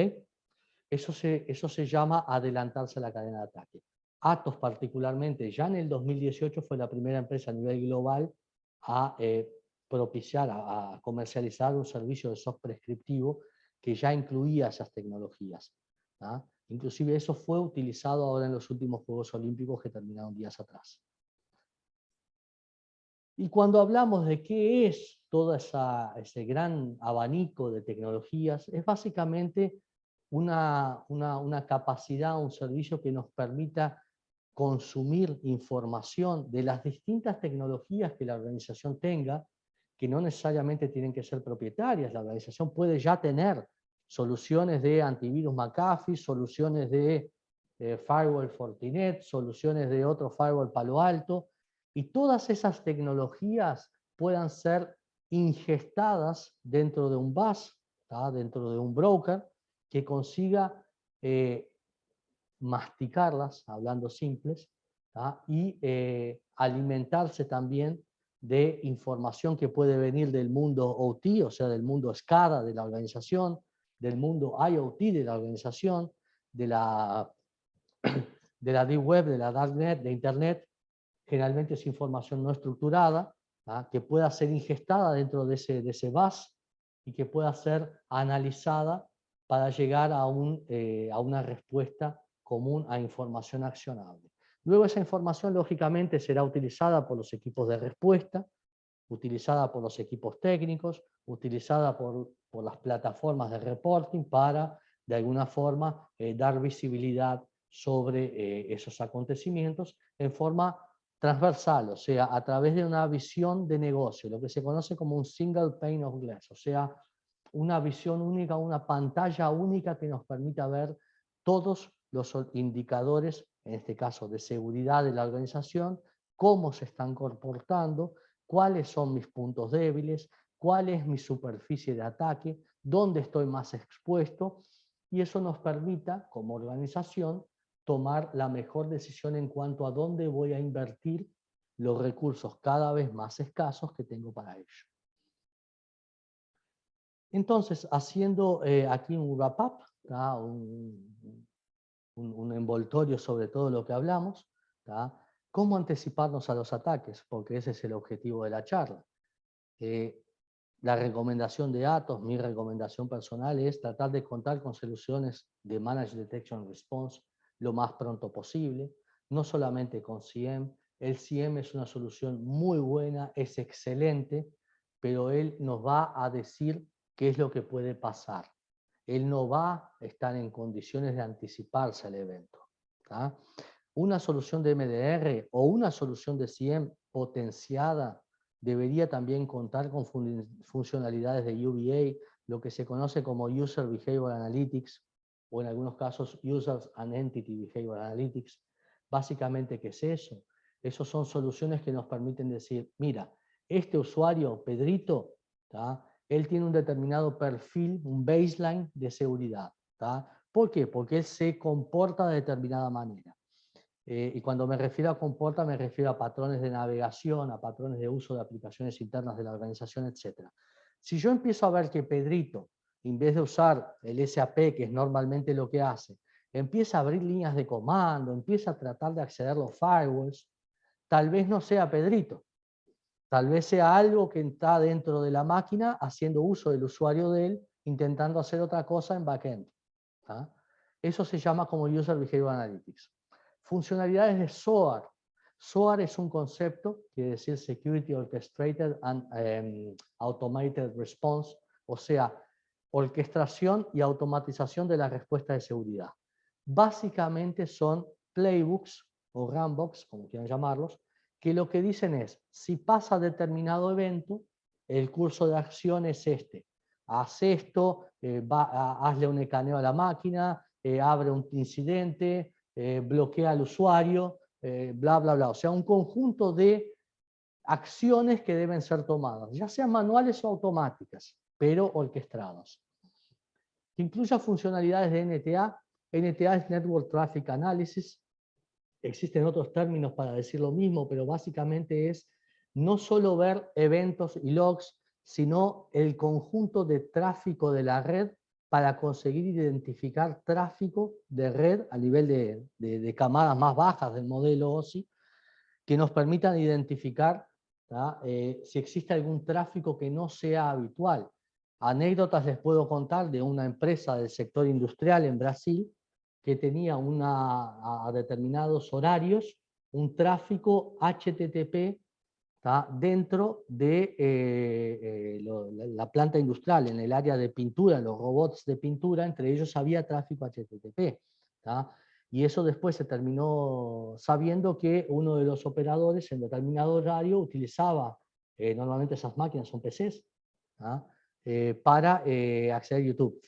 Eso se llama adelantarse a la cadena de ataque. Atos particularmente, ya en el 2018 fue la primera empresa a nivel global a propiciar, a comercializar un servicio de SOC prescriptivo que ya incluía esas tecnologías. ¿tá? Inclusive eso fue utilizado ahora en los últimos Juegos Olímpicos que terminaron días atrás. Y cuando hablamos de qué es todo ese gran abanico de tecnologías, es básicamente una capacidad, un servicio que nos permita consumir información de las distintas tecnologías que la organización tenga, que no necesariamente tienen que ser propietarias. La organización puede ya tener soluciones de antivirus McAfee, soluciones de firewall Fortinet, soluciones de otro firewall Palo Alto, y todas esas tecnologías puedan ser ingestadas dentro de un bus, ¿tá? Dentro de un broker, que consiga masticarlas, hablando simples, ¿tá? Y alimentarse también de información que puede venir del mundo OT, o sea, del mundo SCADA de la organización, del mundo IoT de la organización, de la Deep Web, de la Darknet, de Internet. Generalmente es información no estructurada, que pueda ser ingestada dentro de ese bus y que pueda ser analizada para llegar a una respuesta común a información accionable. Luego esa información, lógicamente, será utilizada por los equipos de respuesta, utilizada por los equipos técnicos, utilizada por las plataformas de reporting para, de alguna forma, dar visibilidad sobre esos acontecimientos en forma transversal, o sea, a través de una visión de negocio, lo que se conoce como un single pane of glass, o sea, una visión única, una pantalla única que nos permita ver todos los indicadores, en este caso de seguridad de la organización, cómo se están comportando, cuáles son mis puntos débiles, cuál es mi superficie de ataque, dónde estoy más expuesto, y eso nos permita, como organización, tomar la mejor decisión en cuanto a dónde voy a invertir los recursos cada vez más escasos que tengo para ello. Entonces, haciendo aquí un wrap-up, un envoltorio sobre todo lo que hablamos, ¿cómo anticiparnos a los ataques? Porque ese es el objetivo de la charla. La recomendación de Atos, mi recomendación personal, es tratar de contar con soluciones de Managed Detection and Response lo más pronto posible, no solamente con CIEM. El CIEM es una solución muy buena, es excelente, pero él nos va a decir qué es lo que puede pasar. Él no va a estar en condiciones de anticiparse al evento. Una solución de MDR o una solución de CIEM potenciada debería también contar con funcionalidades de UBA, lo que se conoce como User Behavior Analytics, o en algunos casos Users and Entity Behavior Analytics. Básicamente, ¿qué es eso? Esas son soluciones que nos permiten decir, mira, este usuario, Pedrito, él tiene un determinado perfil, un baseline de seguridad. ¿Por qué? Porque él se comporta de determinada manera. Y cuando me refiero a comporta, me refiero a patrones de navegación, a patrones de uso de aplicaciones internas de la organización, etc. Si yo empiezo a ver que Pedrito, en vez de usar el SAP, que es normalmente lo que hace, empieza a abrir líneas de comando, empieza a tratar de acceder a los firewalls, tal vez no sea Pedrito, tal vez sea algo que está dentro de la máquina haciendo uso del usuario de él, intentando hacer otra cosa en backend. Eso se llama como User Behavior Analytics. Funcionalidades de SOAR. SOAR es un concepto, quiere decir Security Orchestrated and Automated Response, o sea, orquestación y automatización de la respuesta de seguridad. Básicamente son playbooks o runbooks, como quieran llamarlos, que lo que dicen es, si pasa determinado evento, el curso de acción es este. Haz esto, hazle un escaneo a la máquina, abre un incidente, bloquea al usuario, bla, bla, bla. O sea, un conjunto de acciones que deben ser tomadas, ya sean manuales o automáticas, pero orquestadas. Que incluya funcionalidades de NTA. NTA es Network Traffic Analysis. Existen otros términos para decir lo mismo, pero básicamente es no solo ver eventos y logs, sino el conjunto de tráfico de la red para conseguir identificar tráfico de red a nivel de camadas más bajas del modelo OSI, que nos permitan identificar si existe algún tráfico que no sea habitual. Anécdotas les puedo contar de una empresa del sector industrial en Brasil que tenía a determinados horarios un tráfico HTTP dentro de la planta industrial, en el área de pintura, los robots de pintura, entre ellos había tráfico HTTP. Y eso después se terminó sabiendo que uno de los operadores en determinado horario utilizaba, normalmente esas máquinas son PCs, para acceder a YouTube.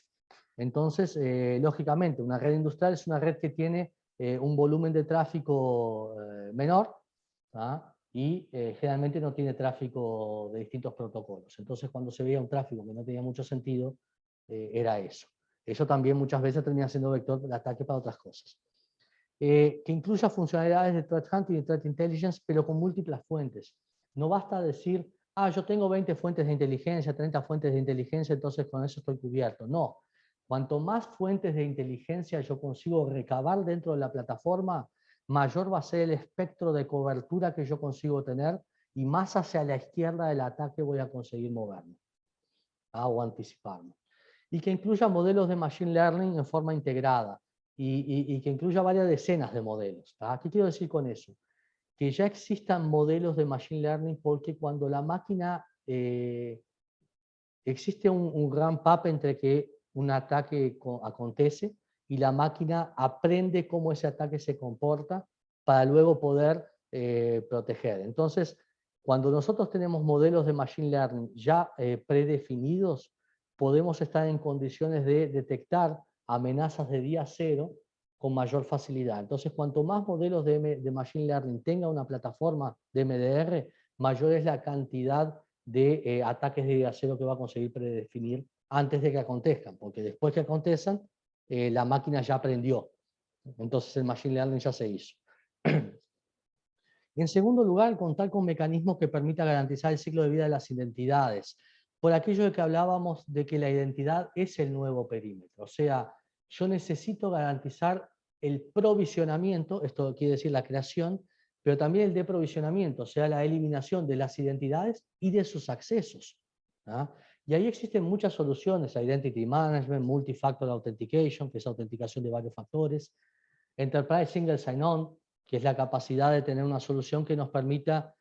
Entonces, lógicamente, una red industrial es una red que tiene un volumen de tráfico menor, y generalmente no tiene tráfico de distintos protocolos. Entonces, cuando se veía un tráfico que no tenía mucho sentido, era eso. Eso también muchas veces termina siendo vector de ataque para otras cosas. Que incluya funcionalidades de Threat Hunting y Threat Intelligence, pero con múltiples fuentes. No basta decir, ah, yo tengo 20 fuentes de inteligencia, 30 fuentes de inteligencia, entonces con eso estoy cubierto. No. Cuanto más fuentes de inteligencia yo consigo recabar dentro de la plataforma, mayor va a ser el espectro de cobertura que yo consigo tener y más hacia la izquierda del ataque voy a conseguir moverme o anticiparme. Y que incluya modelos de Machine Learning en forma integrada y que incluya varias decenas de modelos. ¿Qué quiero decir con eso? Que ya existan modelos de Machine Learning porque cuando la máquina, existe un ramp up entre que un ataque acontece y la máquina aprende cómo ese ataque se comporta para luego poder proteger. Entonces, cuando nosotros tenemos modelos de Machine Learning ya predefinidos, podemos estar en condiciones de detectar amenazas de día cero con mayor facilidad. Entonces, cuanto más modelos de Machine Learning tenga una plataforma de MDR, mayor es la cantidad de ataques de día cero que va a conseguir predefinir antes de que acontezcan, porque después que acontezcan, la máquina ya aprendió. Entonces el Machine Learning ya se hizo. En segundo lugar, contar con mecanismos que permitan garantizar el ciclo de vida de las identidades. Por aquello de que hablábamos de que la identidad es el nuevo perímetro. O sea, yo necesito garantizar el provisionamiento, esto quiere decir la creación, pero también el deprovisionamiento, o sea, la eliminación de las identidades y de sus accesos. Y ahí existen muchas soluciones, Identity Management, Multi-Factor Authentication, que es autenticación de varios factores, Enterprise Single Sign-On, que es la capacidad de tener una solución que nos permita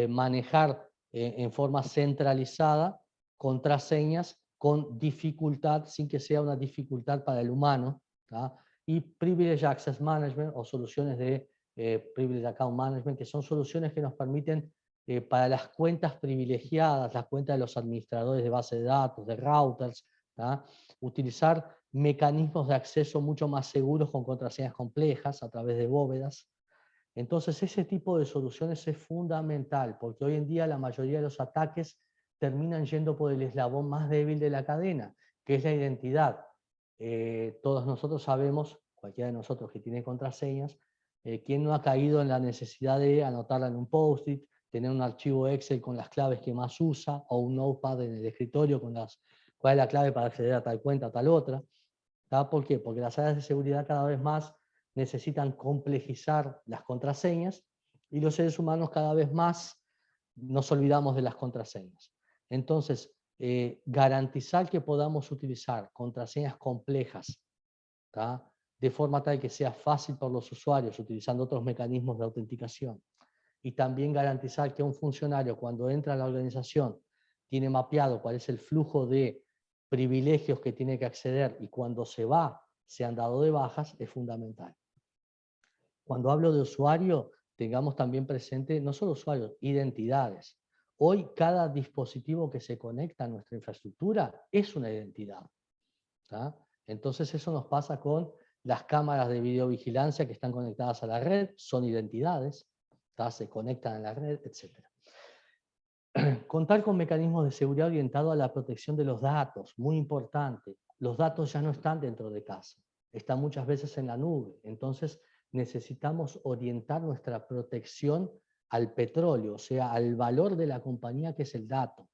manejar en forma centralizada contraseñas con dificultad, sin que sea una dificultad para el humano, y Privileged Access Management o soluciones de Privileged Account Management, que son soluciones que nos permiten para las cuentas privilegiadas, las cuentas de los administradores de base de datos, de routers, utilizar mecanismos de acceso mucho más seguros con contraseñas complejas a través de bóvedas. Entonces ese tipo de soluciones es fundamental, porque hoy en día la mayoría de los ataques terminan yendo por el eslabón más débil de la cadena, que es la identidad. Todos nosotros sabemos, cualquiera de nosotros que tiene contraseñas, quién no ha caído en la necesidad de anotarla en un post-it, tener un archivo Excel con las claves que más usa, o un notepad en el escritorio con cuál es la clave para acceder a tal cuenta, a tal otra. ¿Por qué? Porque las áreas de seguridad cada vez más necesitan complejizar las contraseñas y los seres humanos cada vez más nos olvidamos de las contraseñas. Entonces, garantizar que podamos utilizar contraseñas complejas, de forma tal que sea fácil por los usuarios utilizando otros mecanismos de autenticación, y también garantizar que un funcionario cuando entra a la organización tiene mapeado cuál es el flujo de privilegios que tiene que acceder y cuando se va se han dado de bajas, es fundamental. Cuando hablo de usuario, tengamos también presente no solo usuarios, identidades. Hoy cada dispositivo que se conecta a nuestra infraestructura es una identidad. Entonces eso nos pasa con las cámaras de videovigilancia que están conectadas a la red, son identidades, se conectan a la red, etc. Contar con mecanismos de seguridad orientados a la protección de los datos, muy importante. Los datos ya no están dentro de casa, están muchas veces en la nube. Entonces necesitamos orientar nuestra protección al petróleo, o sea, al valor de la compañía que es el dato.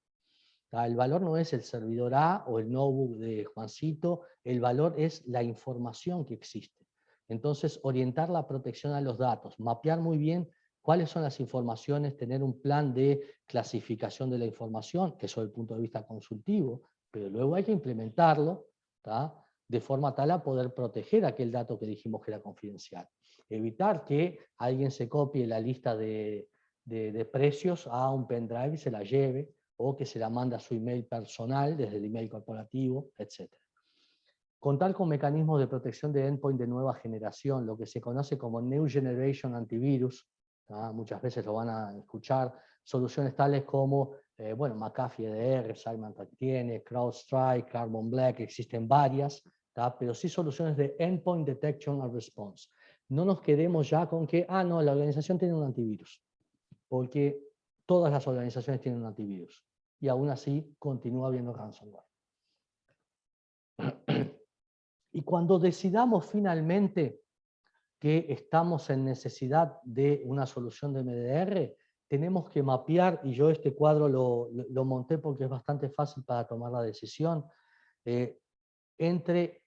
El valor no es el servidor A o el notebook de Juancito, el valor es la información que existe. Entonces, orientar la protección a los datos, mapear muy bien cuáles son las informaciones, tener un plan de clasificación de la información, eso desde el punto de vista consultivo, pero luego hay que implementarlo, de forma tal a poder proteger aquel dato que dijimos que era confidencial. Evitar que alguien se copie la lista de precios a un pendrive y se la lleve, o que se la manda a su email personal desde el email corporativo, etc. Contar con mecanismos de protección de endpoint de nueva generación, lo que se conoce como New Generation Antivirus, muchas veces lo van a escuchar, soluciones tales como McAfee EDR, Symantec tiene, CrowdStrike, Carbon Black, existen varias, pero sí soluciones de Endpoint Detection and Response. No nos quedemos ya con que, no, la organización tiene un antivirus, porque todas las organizaciones tienen un antivirus, y aún así continúa habiendo ransomware. Y cuando decidamos finalmente que estamos en necesidad de una solución de MDR, tenemos que mapear, y yo este cuadro lo monté porque es bastante fácil para tomar la decisión, entre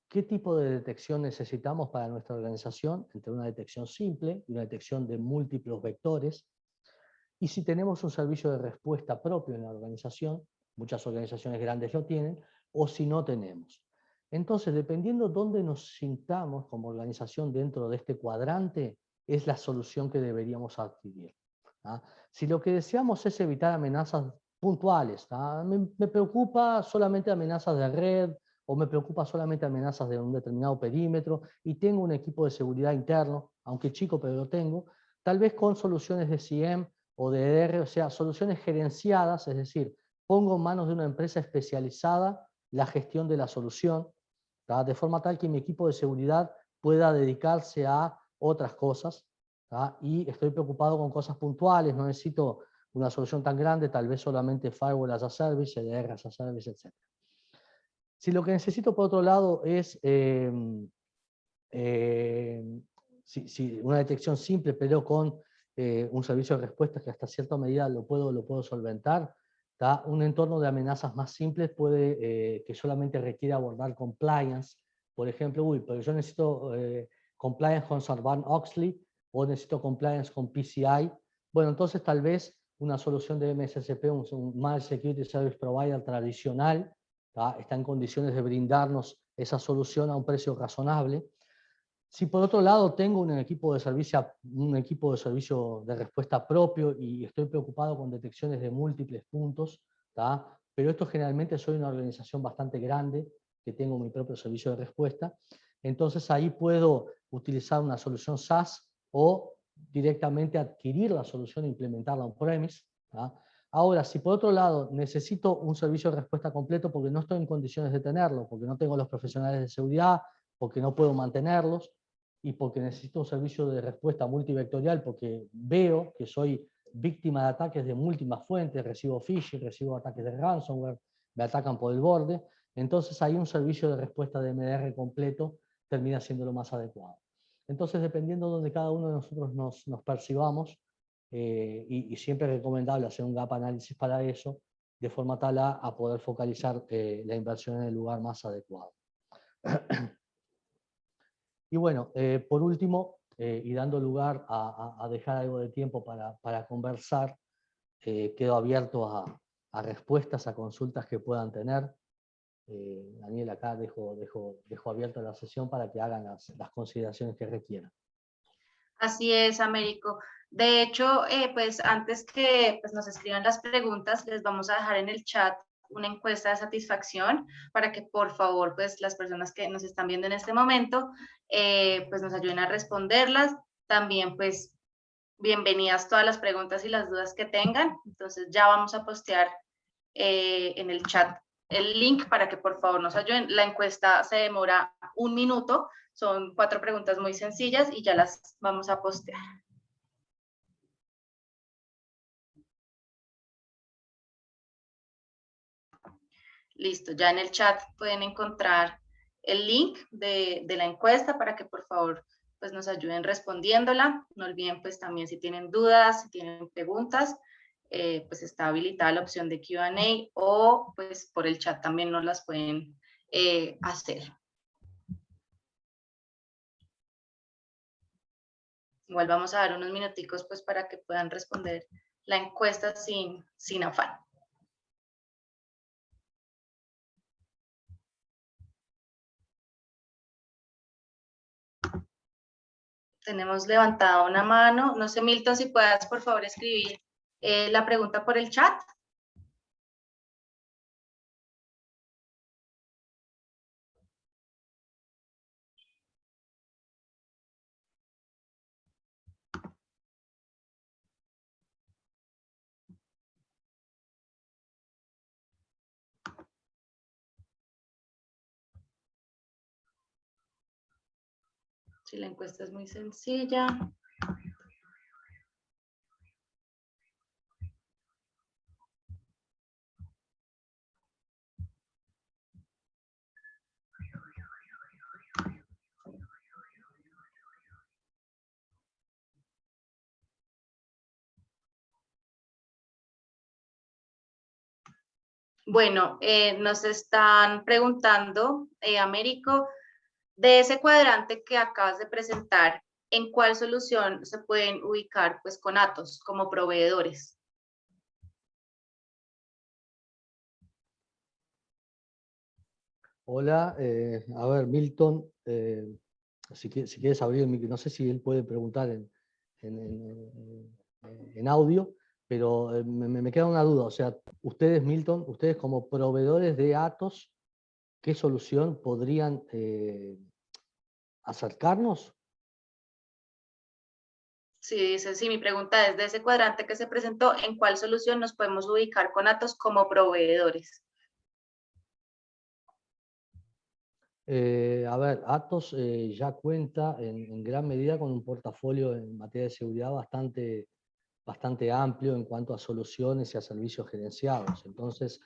qué tipo de detección necesitamos para nuestra organización, entre una detección simple y una detección de múltiples vectores, y si tenemos un servicio de respuesta propio en la organización, muchas organizaciones grandes lo tienen, o si no tenemos. Entonces, dependiendo dónde nos sintamos como organización dentro de este cuadrante, es la solución que deberíamos adquirir. Si lo que deseamos es evitar amenazas puntuales, me preocupa solamente amenazas de red, o me preocupa solamente amenazas de un determinado perímetro, y tengo un equipo de seguridad interno, aunque chico, pero lo tengo, tal vez con soluciones de CIEM o de EDR, o sea, soluciones gerenciadas, es decir, pongo en manos de una empresa especializada la gestión de la solución, de forma tal que mi equipo de seguridad pueda dedicarse a otras cosas, y estoy preocupado con cosas puntuales, no necesito una solución tan grande, tal vez solamente Firewall as a Service, EDR as a Service, etc. Si lo que necesito, por otro lado, es una detección simple, pero con un servicio de respuesta que hasta cierta medida lo puedo solventar, un entorno de amenazas más simples puede que solamente requiere abordar compliance, por ejemplo, pero yo necesito compliance con Sarbanes-Oxley, o necesito compliance con PCI. Bueno, entonces tal vez una solución de MSSP, un Managed Security Service Provider tradicional, está en condiciones de brindarnos esa solución a un precio razonable. Si por otro lado tengo un equipo de servicio de respuesta propio y estoy preocupado con detecciones de múltiples puntos, pero esto generalmente soy una organización bastante grande, que tengo mi propio servicio de respuesta, entonces ahí puedo utilizar una solución SaaS o directamente adquirir la solución e implementarla on-premise. Ahora, si por otro lado necesito un servicio de respuesta completo porque no estoy en condiciones de tenerlo, porque no tengo los profesionales de seguridad, porque no puedo mantenerlos, y porque necesito un servicio de respuesta multivectorial, porque veo que soy víctima de ataques de múltiples fuentes, recibo phishing, recibo ataques de ransomware, me atacan por el borde, entonces ahí un servicio de respuesta de MDR completo termina siendo lo más adecuado. Entonces, dependiendo de donde cada uno de nosotros nos percibamos, y siempre es recomendable hacer un gap análisis para eso, de forma tal a poder focalizar la inversión en el lugar más adecuado. Y bueno, por último, y dando lugar a dejar algo de tiempo para conversar, quedo abierto a respuestas, a consultas que puedan tener. Daniel, acá dejo abierta la sesión para que hagan las consideraciones que requieran. Así es, Américo. De hecho, pues antes que pues, nos escriban las preguntas, les vamos a dejar en el chat una encuesta de satisfacción para que por favor pues las personas que nos están viendo en este momento pues nos ayuden a responderlas. También pues bienvenidas todas las preguntas y las dudas que tengan. Entonces ya vamos a postear en el chat el link para que por favor nos ayuden. La encuesta se demora 1 minuto, son 4 preguntas muy sencillas y ya las vamos a postear. Listo, ya en el chat pueden encontrar el link de la encuesta para que por favor pues nos ayuden respondiéndola. No olviden pues también si tienen dudas, si tienen preguntas, pues está habilitada la opción de Q&A o pues por el chat también nos las pueden hacer. Igual vamos a dar unos minuticos pues para que puedan responder la encuesta sin afán. Tenemos levantada una mano. No sé, Milton, si puedas por favor escribir la pregunta por el chat. Si la encuesta es muy sencilla. Bueno, nos están preguntando, Américo, de ese cuadrante que acabas de presentar, ¿en cuál solución se pueden ubicar pues, con Atos como proveedores? Hola, a ver, Milton, si quieres abrir el micro, no sé si él puede preguntar en, en- en audio, pero me queda una duda, o sea, ustedes, Milton, ustedes como proveedores de Atos, ¿qué solución podrían acercarnos? Sí, dice, sí, mi pregunta es, de ese cuadrante que se presentó, ¿en cuál solución nos podemos ubicar con Atos como proveedores? A ver, Atos ya cuenta en gran medida con un portafolio en materia de seguridad bastante amplio en cuanto a soluciones y a servicios gerenciados. Entonces,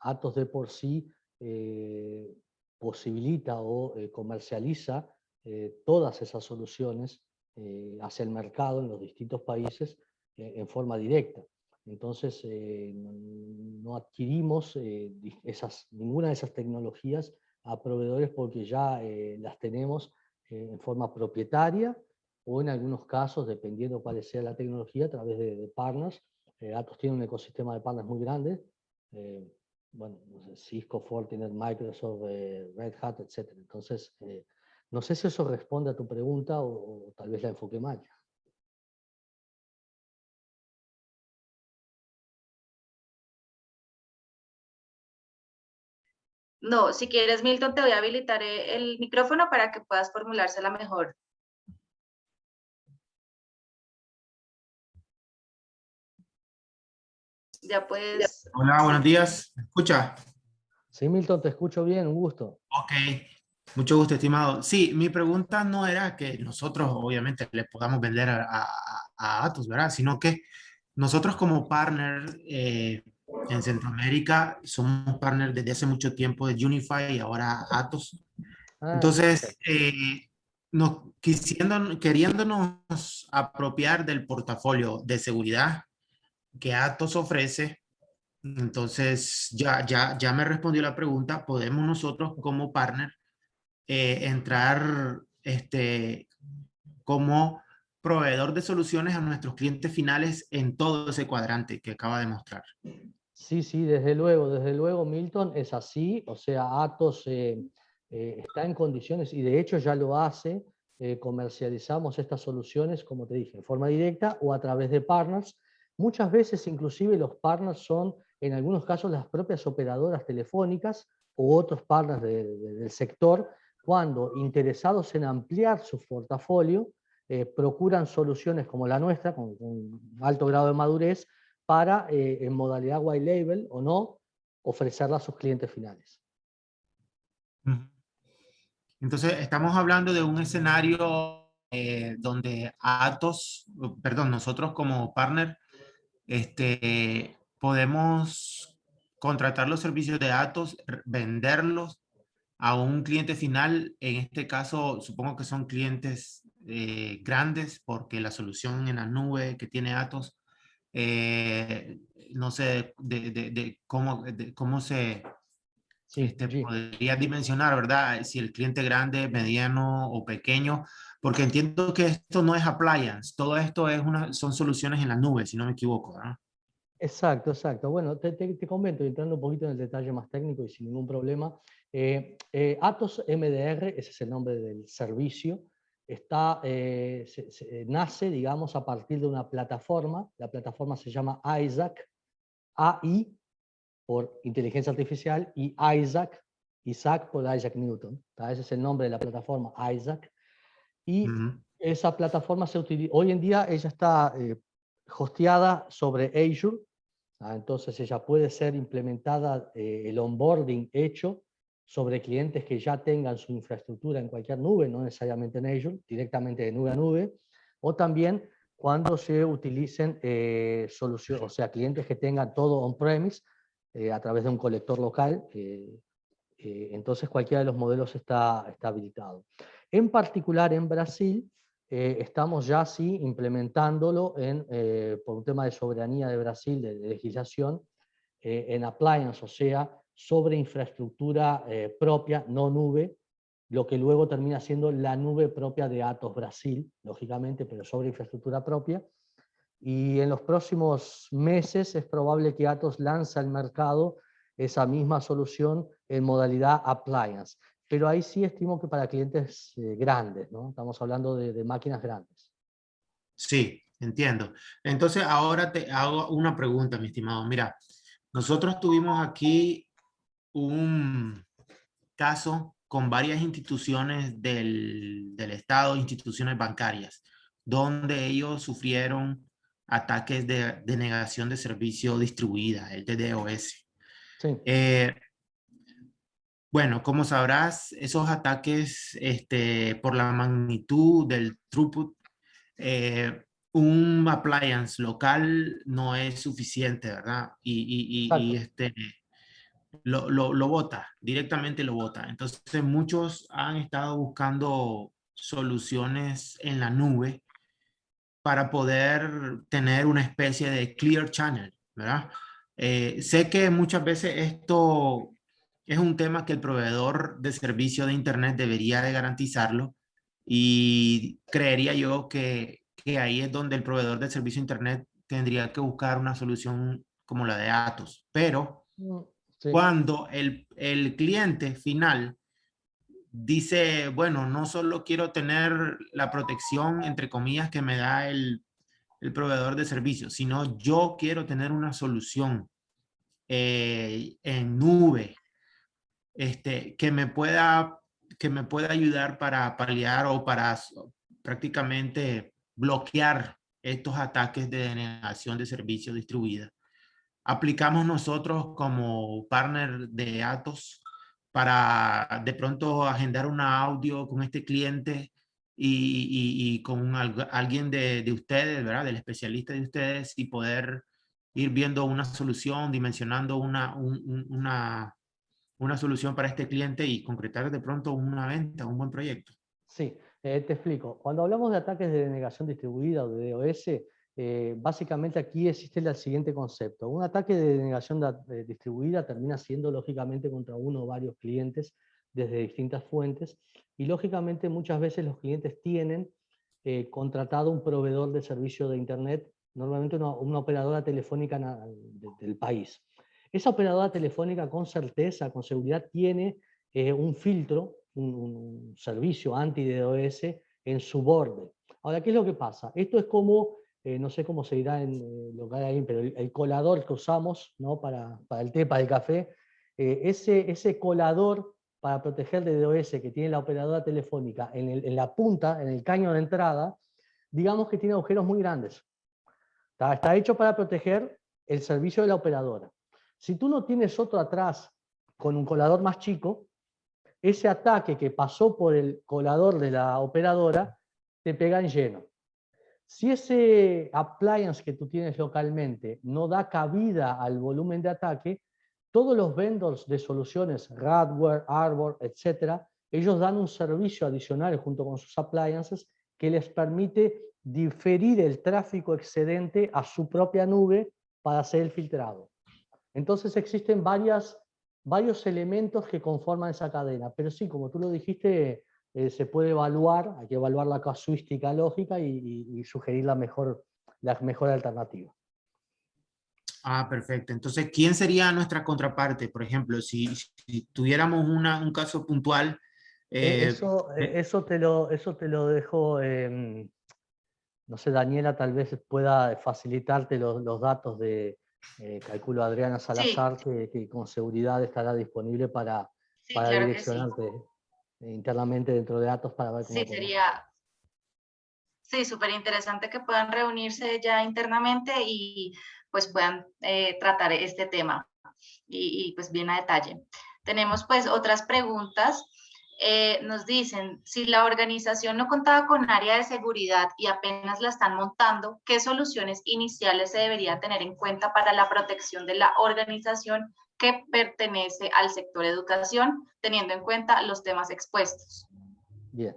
Atos de por sí posibilita o comercializa todas esas soluciones hacia el mercado en los distintos países en forma directa. Entonces, no adquirimos ninguna de esas tecnologías a proveedores porque ya las tenemos en forma propietaria o en algunos casos, dependiendo cuál sea la tecnología, a través de partners. Atos tiene un ecosistema de partners muy grande. eh, bueno, no sé, Cisco, Fortinet, Microsoft, Red Hat, etc. Entonces, no sé si eso responde a tu pregunta o tal vez la enfoqué mal. No, si quieres, Milton, te voy a habilitar el micrófono para que puedas formulársela mejor. Ya puedes. Hola, buenos días. ¿Me escucha? Sí, Milton, te escucho bien, un gusto. Ok, mucho gusto, estimado. Sí, mi pregunta no era que nosotros, obviamente, le podamos vender a Atos, ¿verdad? Sino que nosotros como partner en Centroamérica somos partner desde hace mucho tiempo de Unify y ahora Atos. Ah, Entonces, perfecto. queriéndonos apropiar del portafolio de seguridad que Atos ofrece. Entonces, ya me respondió la pregunta. ¿Podemos nosotros como partner entrar como proveedor de soluciones a nuestros clientes finales en todo ese cuadrante que acaba de mostrar? Sí, sí, desde luego, Milton, es así. O sea, Atos está en condiciones, y de hecho ya lo hace, comercializamos estas soluciones, como te dije, en forma directa o a través de partners. Muchas veces, inclusive, los partners son, en algunos casos, las propias operadoras telefónicas u otros partners del sector, cuando interesados en ampliar su portafolio, procuran soluciones como la nuestra, con un alto grado de madurez, para, en modalidad white label o no, ofrecerla a sus clientes finales. Ujú. Entonces, estamos hablando de un escenario donde Atos, perdón, nosotros como partner, podemos contratar los servicios de Atos, venderlos a un cliente final. En este caso, supongo que son clientes grandes porque la solución en la nube que tiene Atos, eh, no sé de cómo se Sí, sí. podría dimensionar, ¿verdad? Si el cliente grande, mediano o pequeño, porque entiendo que esto no es appliance, todo esto son soluciones en la nube, si no me equivoco, ¿verdad? Exacto, exacto. Bueno, te comento, entrando un poquito en el detalle más técnico y sin ningún problema. Atos MDR, ese es el nombre del servicio, nace, digamos, a partir de una plataforma. La plataforma se llama ISAC, AI por inteligencia artificial, y Isaac por Isaac Newton. Ese es el nombre de la plataforma, ISAC. Y Ujú. esa plataforma se utiliza, hoy en día ella está hosteada sobre Azure. Entonces ella puede ser implementada, el onboarding hecho sobre clientes que ya tengan su infraestructura en cualquier nube, no necesariamente en Azure, directamente de nube a nube, o también cuando se utilicen soluciones, o sea, clientes que tengan todo on-premise a través de un colector local. Entonces cualquiera de los modelos está habilitado. En particular en Brasil, estamos ya sí implementándolo por un tema de soberanía de Brasil, de legislación. en appliance, o sea, sobre infraestructura propia, no nube, lo que luego termina siendo la nube propia de Atos Brasil, lógicamente, pero sobre infraestructura propia. Y en los próximos meses es probable que Atos lance al mercado esa misma solución en modalidad appliance. Pero ahí sí estimo que para clientes grandes, ¿no? Estamos hablando de máquinas grandes. Sí, entiendo. Entonces, ahora te hago una pregunta, mi estimado. Mira, nosotros tuvimos aquí un caso con varias instituciones del Estado, instituciones bancarias, donde ellos sufrieron ataques de denegación de servicio distribuida, el DDoS. Sí. Bueno, como sabrás, esos ataques, por la magnitud del throughput, un appliance local no es suficiente, ¿verdad? Lo bota, directamente lo bota. Entonces muchos han estado buscando soluciones en la nube para poder tener una especie de clear channel, ¿verdad? Sé que muchas veces esto es un tema que el proveedor de servicio de Internet debería de garantizarlo y creería yo que ahí es donde el proveedor de servicio de Internet tendría que buscar una solución como la de Atos. Pero Sí. cuando el cliente final dice, bueno, no solo quiero tener la protección, entre comillas, que me da el proveedor de servicios, sino yo quiero tener una solución en nube que me pueda ayudar para paliar o para prácticamente bloquear estos ataques de denegación de servicio distribuida. Aplicamos nosotros como partner de Atos para de pronto agendar una audio con este cliente y con alguien de ustedes, ¿verdad? Del especialista de ustedes y poder ir viendo una solución, dimensionando una solución para este cliente y concretar de pronto una venta, un buen proyecto. Sí, te explico. Cuando hablamos de ataques de denegación distribuida o de DOS, básicamente aquí existe el siguiente concepto. Un ataque de denegación distribuida termina siendo lógicamente contra uno o varios clientes desde distintas fuentes y lógicamente muchas veces los clientes tienen contratado un proveedor de servicio de Internet, normalmente una operadora telefónica del país. Esa operadora telefónica con certeza, con seguridad, tiene un filtro, un servicio anti-DDoS en su borde. Ahora, ¿qué es lo que pasa? Esto es como, no sé cómo se dirá en local ahí, pero el colador que usamos, ¿no? para el té, para el café, ese colador para proteger de DDoS que tiene la operadora telefónica en la punta, en el caño de entrada, digamos que tiene agujeros muy grandes. Está hecho para proteger el servicio de la operadora. Si tú no tienes otro atrás con un colador más chico, ese ataque que pasó por el colador de la operadora te pega en lleno. Si ese appliance que tú tienes localmente no da cabida al volumen de ataque, todos los vendors de soluciones, Radware, Arbor, etcétera, ellos dan un servicio adicional junto con sus appliances que les permite diferir el tráfico excedente a su propia nube para hacer el filtrado. Entonces existen varios elementos que conforman esa cadena, pero sí, como tú lo dijiste, se puede evaluar, hay que evaluar la casuística lógica y sugerir la mejor alternativa. Ah, perfecto. Entonces, ¿quién sería nuestra contraparte? Por ejemplo, si tuviéramos un caso puntual. Eso te lo dejo, no sé, Daniela tal vez pueda facilitarte los datos de, calculo, Adriana Salazar, Sí, que con seguridad estará disponible para sí, claro que sí. direccionarte internamente dentro de datos para ver cómo Sí, podemos. sí, súper interesante que puedan reunirse ya internamente y pues puedan tratar este tema y pues bien a detalle. Tenemos pues otras preguntas. Nos dicen, si la organización no contaba con área de seguridad y apenas la están montando, ¿qué soluciones iniciales se debería tener en cuenta para la protección de la organización que pertenece al sector educación, teniendo en cuenta los temas expuestos? Bien.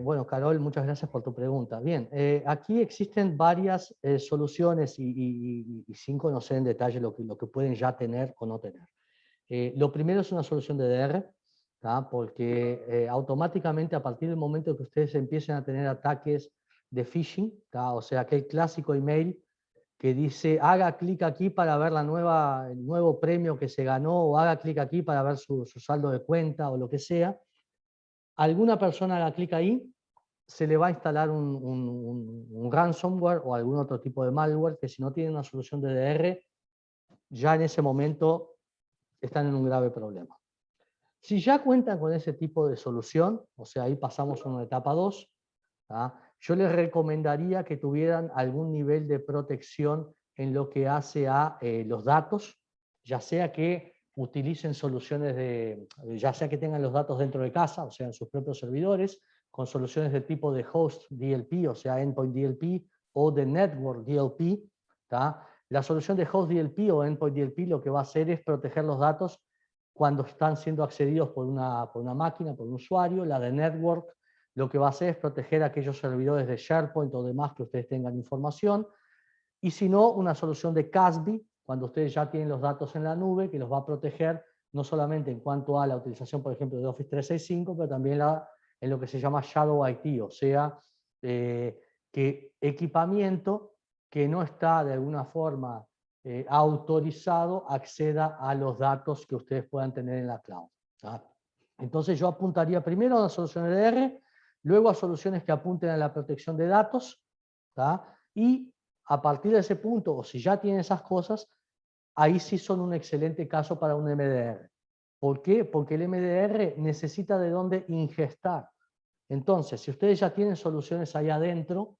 Bueno, Carol, muchas gracias por tu pregunta. Bien, aquí existen varias soluciones y sin conocer en detalle lo que pueden ya tener o no tener. Lo primero es una solución de DR, ¿tá? Porque automáticamente a partir del momento que ustedes empiecen a tener ataques de phishing, ¿tá? O sea, aquel clásico email que dice haga clic aquí para ver el nuevo premio que se ganó, o haga clic aquí para ver su saldo de cuenta o lo que sea, alguna persona haga clic ahí, se le va a instalar un ransomware o algún otro tipo de malware que, si no tiene una solución de DR, ya en ese momento están en un grave problema. Si ya cuentan con ese tipo de solución, o sea, ahí pasamos a una etapa 2, ¿tá? Yo les recomendaría que tuvieran algún nivel de protección en lo que hace a los datos, ya sea que utilicen soluciones ya sea que tengan los datos dentro de casa, o sea, en sus propios servidores, con soluciones de tipo de host DLP, o sea, endpoint DLP, o de network DLP, ¿tá? La solución de host DLP o endpoint DLP lo que va a hacer es proteger los datos cuando están siendo accedidos por una máquina, por un usuario. La de network lo que va a hacer es proteger aquellos servidores de SharePoint o demás que ustedes tengan información. Y si no, una solución de CASB, cuando ustedes ya tienen los datos en la nube, que los va a proteger no solamente en cuanto a la utilización, por ejemplo, de Office 365, pero también en lo que se llama Shadow IT, o sea, que equipamiento que no está de alguna forma autorizado acceda a los datos que ustedes puedan tener en la cloud, ¿tá? Entonces yo apuntaría primero a las soluciones de DR, luego a soluciones que apunten a la protección de datos, ¿tá? Y a partir de ese punto, o si ya tienen esas cosas, ahí sí son un excelente caso para un MDR. ¿Por qué? Porque el MDR necesita de dónde ingestar. Entonces, si ustedes ya tienen soluciones ahí adentro,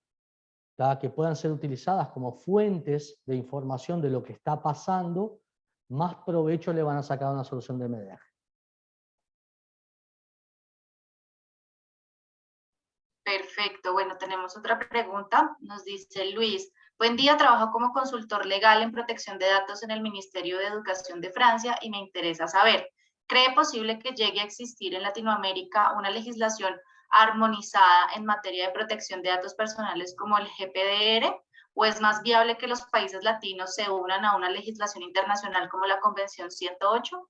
¿tá? Que puedan ser utilizadas como fuentes de información de lo que está pasando, más provecho le van a sacar a una solución de MDR. Perfecto. Bueno, tenemos otra pregunta. Nos dice Luis: buen día, trabajo como consultor legal en protección de datos en el Ministerio de Educación de Francia y me interesa saber, ¿cree posible que llegue a existir en Latinoamérica una legislación armonizada en materia de protección de datos personales como el GPDR? ¿O es más viable que los países latinos se unan a una legislación internacional como la Convención 108?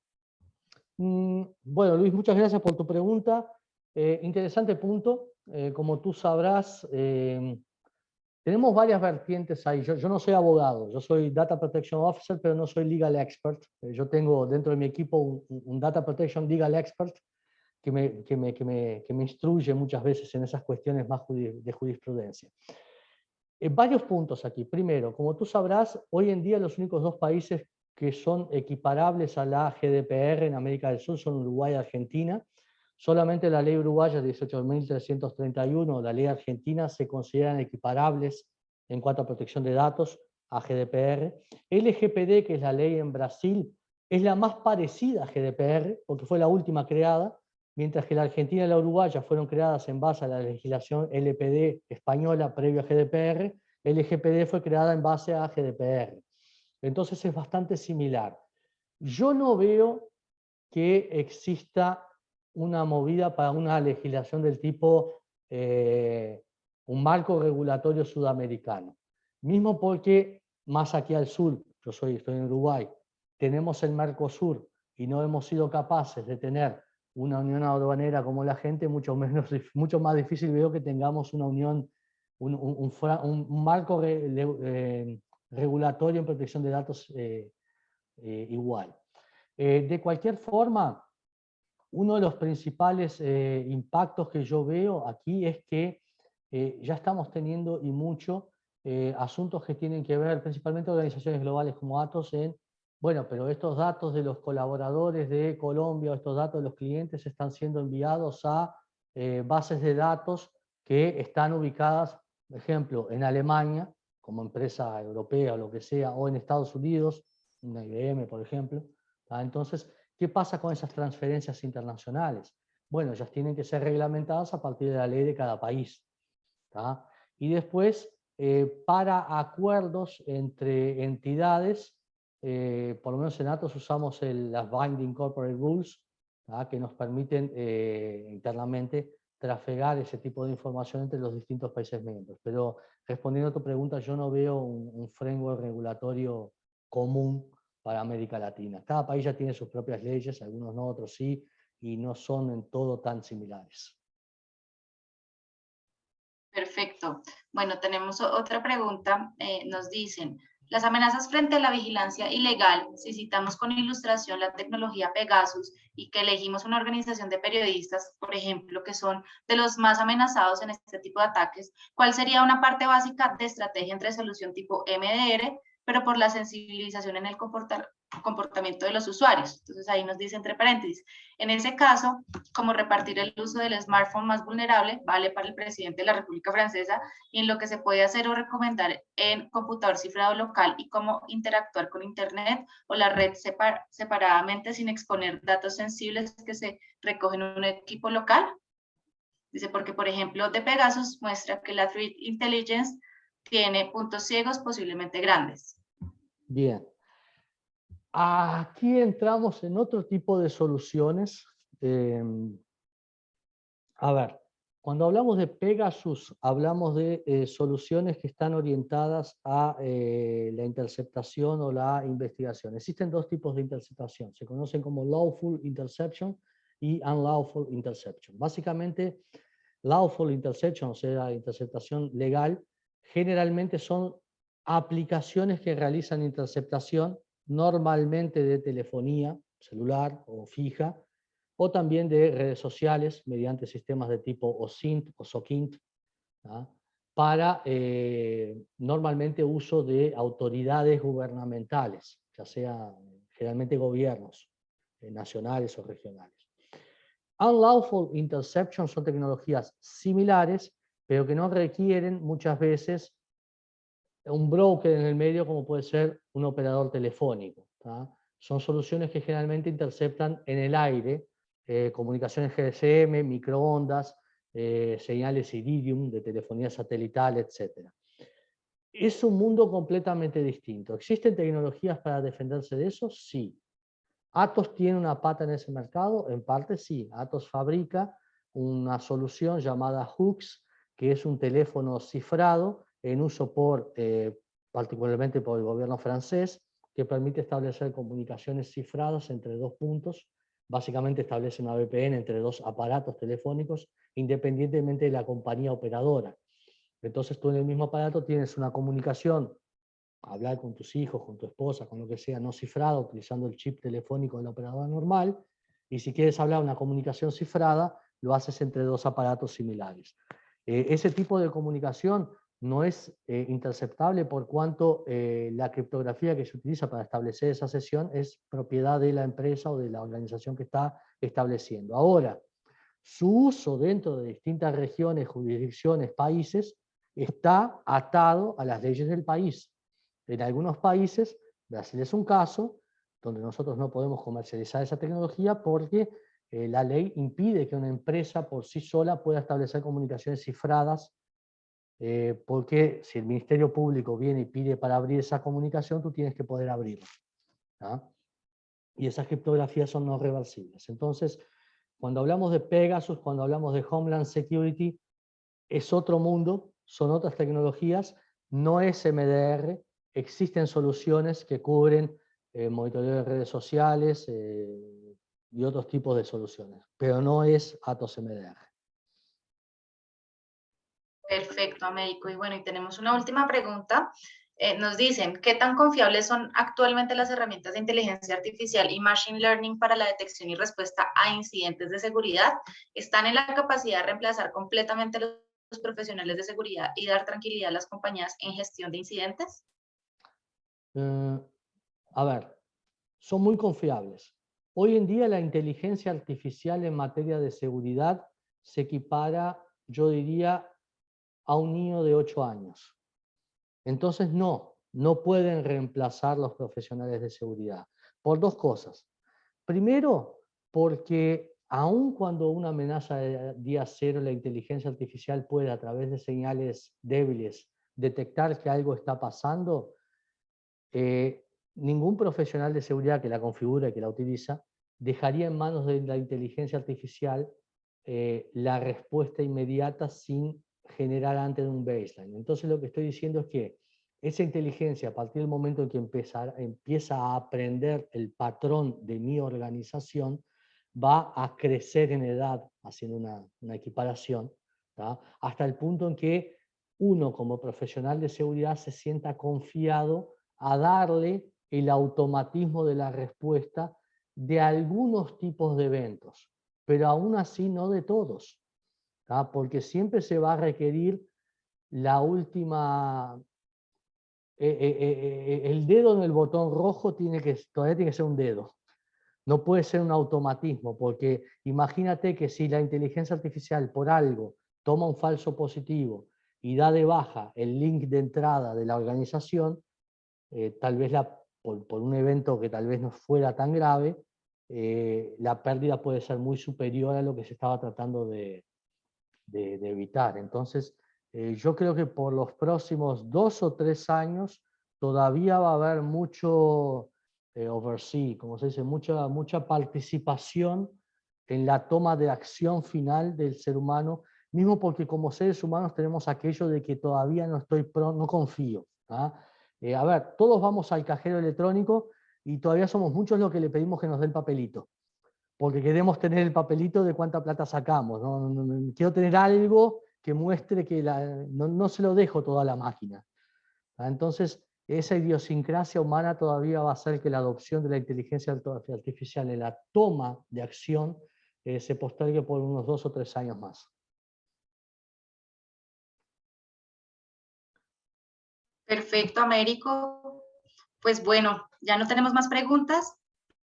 Bueno, Luis, muchas gracias por tu pregunta. Interesante punto. Como tú sabrás, tenemos varias vertientes ahí. Yo no soy abogado, yo soy Data Protection Officer, pero no soy Legal Expert. Yo tengo dentro de mi equipo un Data Protection Legal Expert que me instruye muchas veces en esas cuestiones más de jurisprudencia. Varios puntos aquí. Primero, como tú sabrás, hoy en día los únicos dos países que son equiparables a la GDPR en América del Sur son Uruguay y Argentina. Solamente la ley uruguaya 18.331, la ley argentina, se consideran equiparables en cuanto a protección de datos a GDPR. LGPD, que es la ley en Brasil, es la más parecida a GDPR, porque fue la última creada, mientras que la Argentina y la Uruguaya fueron creadas en base a la legislación LPD española previo a GDPR, LGPD fue creada en base a GDPR. Entonces es bastante similar. Yo no veo que exista una movida para una legislación del tipo un marco regulatorio sudamericano. Mismo porque más aquí al sur, estoy en Uruguay, tenemos el Mercosur y no hemos sido capaces de tener una unión aduanera como la gente, mucho más difícil veo que tengamos una unión, un marco regulatorio en protección de datos igual. De cualquier forma, uno de los principales impactos que yo veo aquí es que ya estamos teniendo y mucho asuntos que tienen que ver, principalmente organizaciones globales como Atos, bueno, pero estos datos de los colaboradores de Colombia, o estos datos de los clientes están siendo enviados a bases de datos que están ubicadas, por ejemplo, en Alemania, como empresa europea o lo que sea, o en Estados Unidos, una IBM, por ejemplo. Entonces, ¿qué pasa con esas transferencias internacionales? Bueno, ellas tienen que ser reglamentadas a partir de la ley de cada país, ¿tá? Y después, para acuerdos entre entidades, por lo menos en Atos usamos las Binding Corporate Rules, ¿tá? Que nos permiten internamente trafegar ese tipo de información entre los distintos países miembros. Pero respondiendo a tu pregunta, yo no veo un framework regulatorio común para América Latina. Cada país ya tiene sus propias leyes, algunos no, otros sí, y no son en todo tan similares. Perfecto. Bueno, tenemos otra pregunta. Nos dicen, las amenazas frente a la vigilancia ilegal, si citamos con ilustración la tecnología Pegasus y que elegimos una organización de periodistas, por ejemplo, que son de los más amenazados en este tipo de ataques, ¿cuál sería una parte básica de estrategia entre solución tipo MDR, pero por la sensibilización en el comportamiento de los usuarios? Entonces ahí nos dice entre paréntesis, en ese caso, como repartir el uso del smartphone más vulnerable, vale para el presidente de la República Francesa, y en lo que se puede hacer o recomendar en computador cifrado local y cómo interactuar con Internet o la red separadamente sin exponer datos sensibles que se recogen en un equipo local. Dice, porque por ejemplo, de Pegasus muestra que la Threat Intelligence tiene puntos ciegos posiblemente grandes. Bien. Aquí entramos en otro tipo de soluciones. A ver, cuando hablamos de Pegasus, hablamos de soluciones que están orientadas a la interceptación o la investigación. Existen dos tipos de interceptación. Se conocen como lawful interception y unlawful interception. Básicamente, lawful interception, o sea, interceptación legal, generalmente son aplicaciones que realizan interceptación, normalmente de telefonía celular o fija, o también de redes sociales mediante sistemas de tipo OSINT o SOCINT, ¿ah? Para normalmente uso de autoridades gubernamentales, ya sea generalmente gobiernos nacionales o regionales. Unlawful interception son tecnologías similares, pero que no requieren muchas veces un broker en el medio como puede ser un operador telefónico, ¿tá? Son soluciones que generalmente interceptan en el aire, comunicaciones GSM, microondas, señales Iridium de telefonía satelital, etc. Es un mundo completamente distinto. ¿Existen tecnologías para defenderse de eso? Sí. ¿Atos tiene una pata en ese mercado? En parte sí. Atos fabrica una solución llamada Hooks, que es un teléfono cifrado en uso particularmente por el gobierno francés, que permite establecer comunicaciones cifradas entre dos puntos. Básicamente establece una VPN entre dos aparatos telefónicos, independientemente de la compañía operadora. Entonces tú en el mismo aparato tienes una comunicación, hablar con tus hijos, con tu esposa, con lo que sea, no cifrada, utilizando el chip telefónico de la operadora normal, y si quieres hablar una comunicación cifrada, lo haces entre dos aparatos similares. Ese tipo de comunicación no es interceptable por cuanto la criptografía que se utiliza para establecer esa sesión es propiedad de la empresa o de la organización que está estableciendo. Ahora, su uso dentro de distintas regiones, jurisdicciones, países, está atado a las leyes del país. En algunos países, Brasil es un caso, donde nosotros no podemos comercializar esa tecnología porque la ley impide que una empresa por sí sola pueda establecer comunicaciones cifradas, porque si el Ministerio Público viene y pide para abrir esa comunicación, tú tienes que poder abrirla, ¿ah? Y esas criptografías son no reversibles. Entonces, cuando hablamos de Pegasus, cuando hablamos de Homeland Security, es otro mundo, son otras tecnologías, no es MDR, existen soluciones que cubren monitoreo de redes sociales y otros tipos de soluciones, pero no es Atos MDR. Perfecto, Américo. Y bueno, y tenemos una última pregunta. Nos dicen, ¿qué tan confiables son actualmente las herramientas de inteligencia artificial y machine learning para la detección y respuesta a incidentes de seguridad? ¿Están en la capacidad de reemplazar completamente a los profesionales de seguridad y dar tranquilidad a las compañías en gestión de incidentes? A ver, son muy confiables. Hoy en día la inteligencia artificial en materia de seguridad se equipara, yo diría, a un niño de 8 años. Entonces no pueden reemplazar los profesionales de seguridad. Por dos cosas. Primero, porque aun cuando una amenaza de día cero, la inteligencia artificial puede a través de señales débiles detectar que algo está pasando, ningún profesional de seguridad que la configura y que la utiliza dejaría en manos de la inteligencia artificial la respuesta inmediata sin generar antes un baseline. Entonces lo que estoy diciendo es que esa inteligencia, a partir del momento en que empieza a aprender el patrón de mi organización, va a crecer en edad, haciendo una equiparación, ¿tá? Hasta el punto en que uno como profesional de seguridad se sienta confiado a darle el automatismo de la respuesta de algunos tipos de eventos, pero aún así no de todos, ¿tá? Porque siempre se va a requerir la última, el dedo en el botón rojo todavía tiene que ser un dedo, no puede ser un automatismo, porque imagínate que si la inteligencia artificial por algo toma un falso positivo y da de baja el link de entrada de la organización, tal vez por un evento que tal vez no fuera tan grave, la pérdida puede ser muy superior a lo que se estaba tratando de evitar. Entonces, yo creo que por los próximos 2 o 3 años todavía va a haber mucho oversee, como se dice, mucha participación en la toma de acción final del ser humano, mismo porque como seres humanos tenemos aquello de que todavía no confío. ¿Ah? A ver, todos vamos al cajero electrónico y todavía somos muchos los que le pedimos que nos dé el papelito, porque queremos tener el papelito de cuánta plata sacamos. Quiero tener algo que muestre que no se lo dejo todo a la máquina. Entonces, esa idiosincrasia humana todavía va a hacer que la adopción de la inteligencia artificial en la toma de acción se postergue por unos 2 o 3 años más. Perfecto, Américo. Pues bueno, ya no tenemos más preguntas.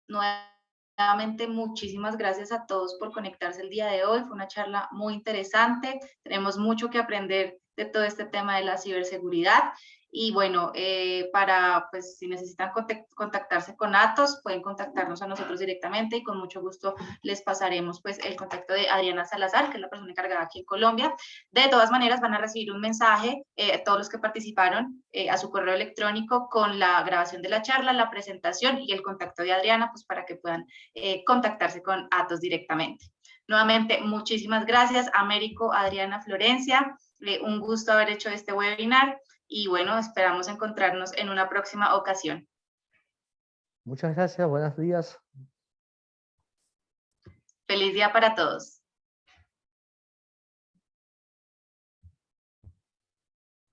Nuevamente, muchísimas gracias a todos por conectarse el día de hoy. Fue una charla muy interesante. Tenemos mucho que aprender de todo este tema de la ciberseguridad. Y bueno, pues si necesitan contactarse con Atos, pueden contactarnos a nosotros directamente y con mucho gusto les pasaremos pues el contacto de Adriana Salazar, que es la persona encargada aquí en Colombia. De todas maneras, van a recibir un mensaje, todos los que participaron, a su correo electrónico con la grabación de la charla, la presentación y el contacto de Adriana, pues para que puedan contactarse con Atos directamente. Nuevamente, muchísimas gracias, Américo, Adriana, Florencia. Un gusto haber hecho este webinar y bueno, esperamos encontrarnos en una próxima ocasión. Muchas gracias, buenos días. Feliz día para todos.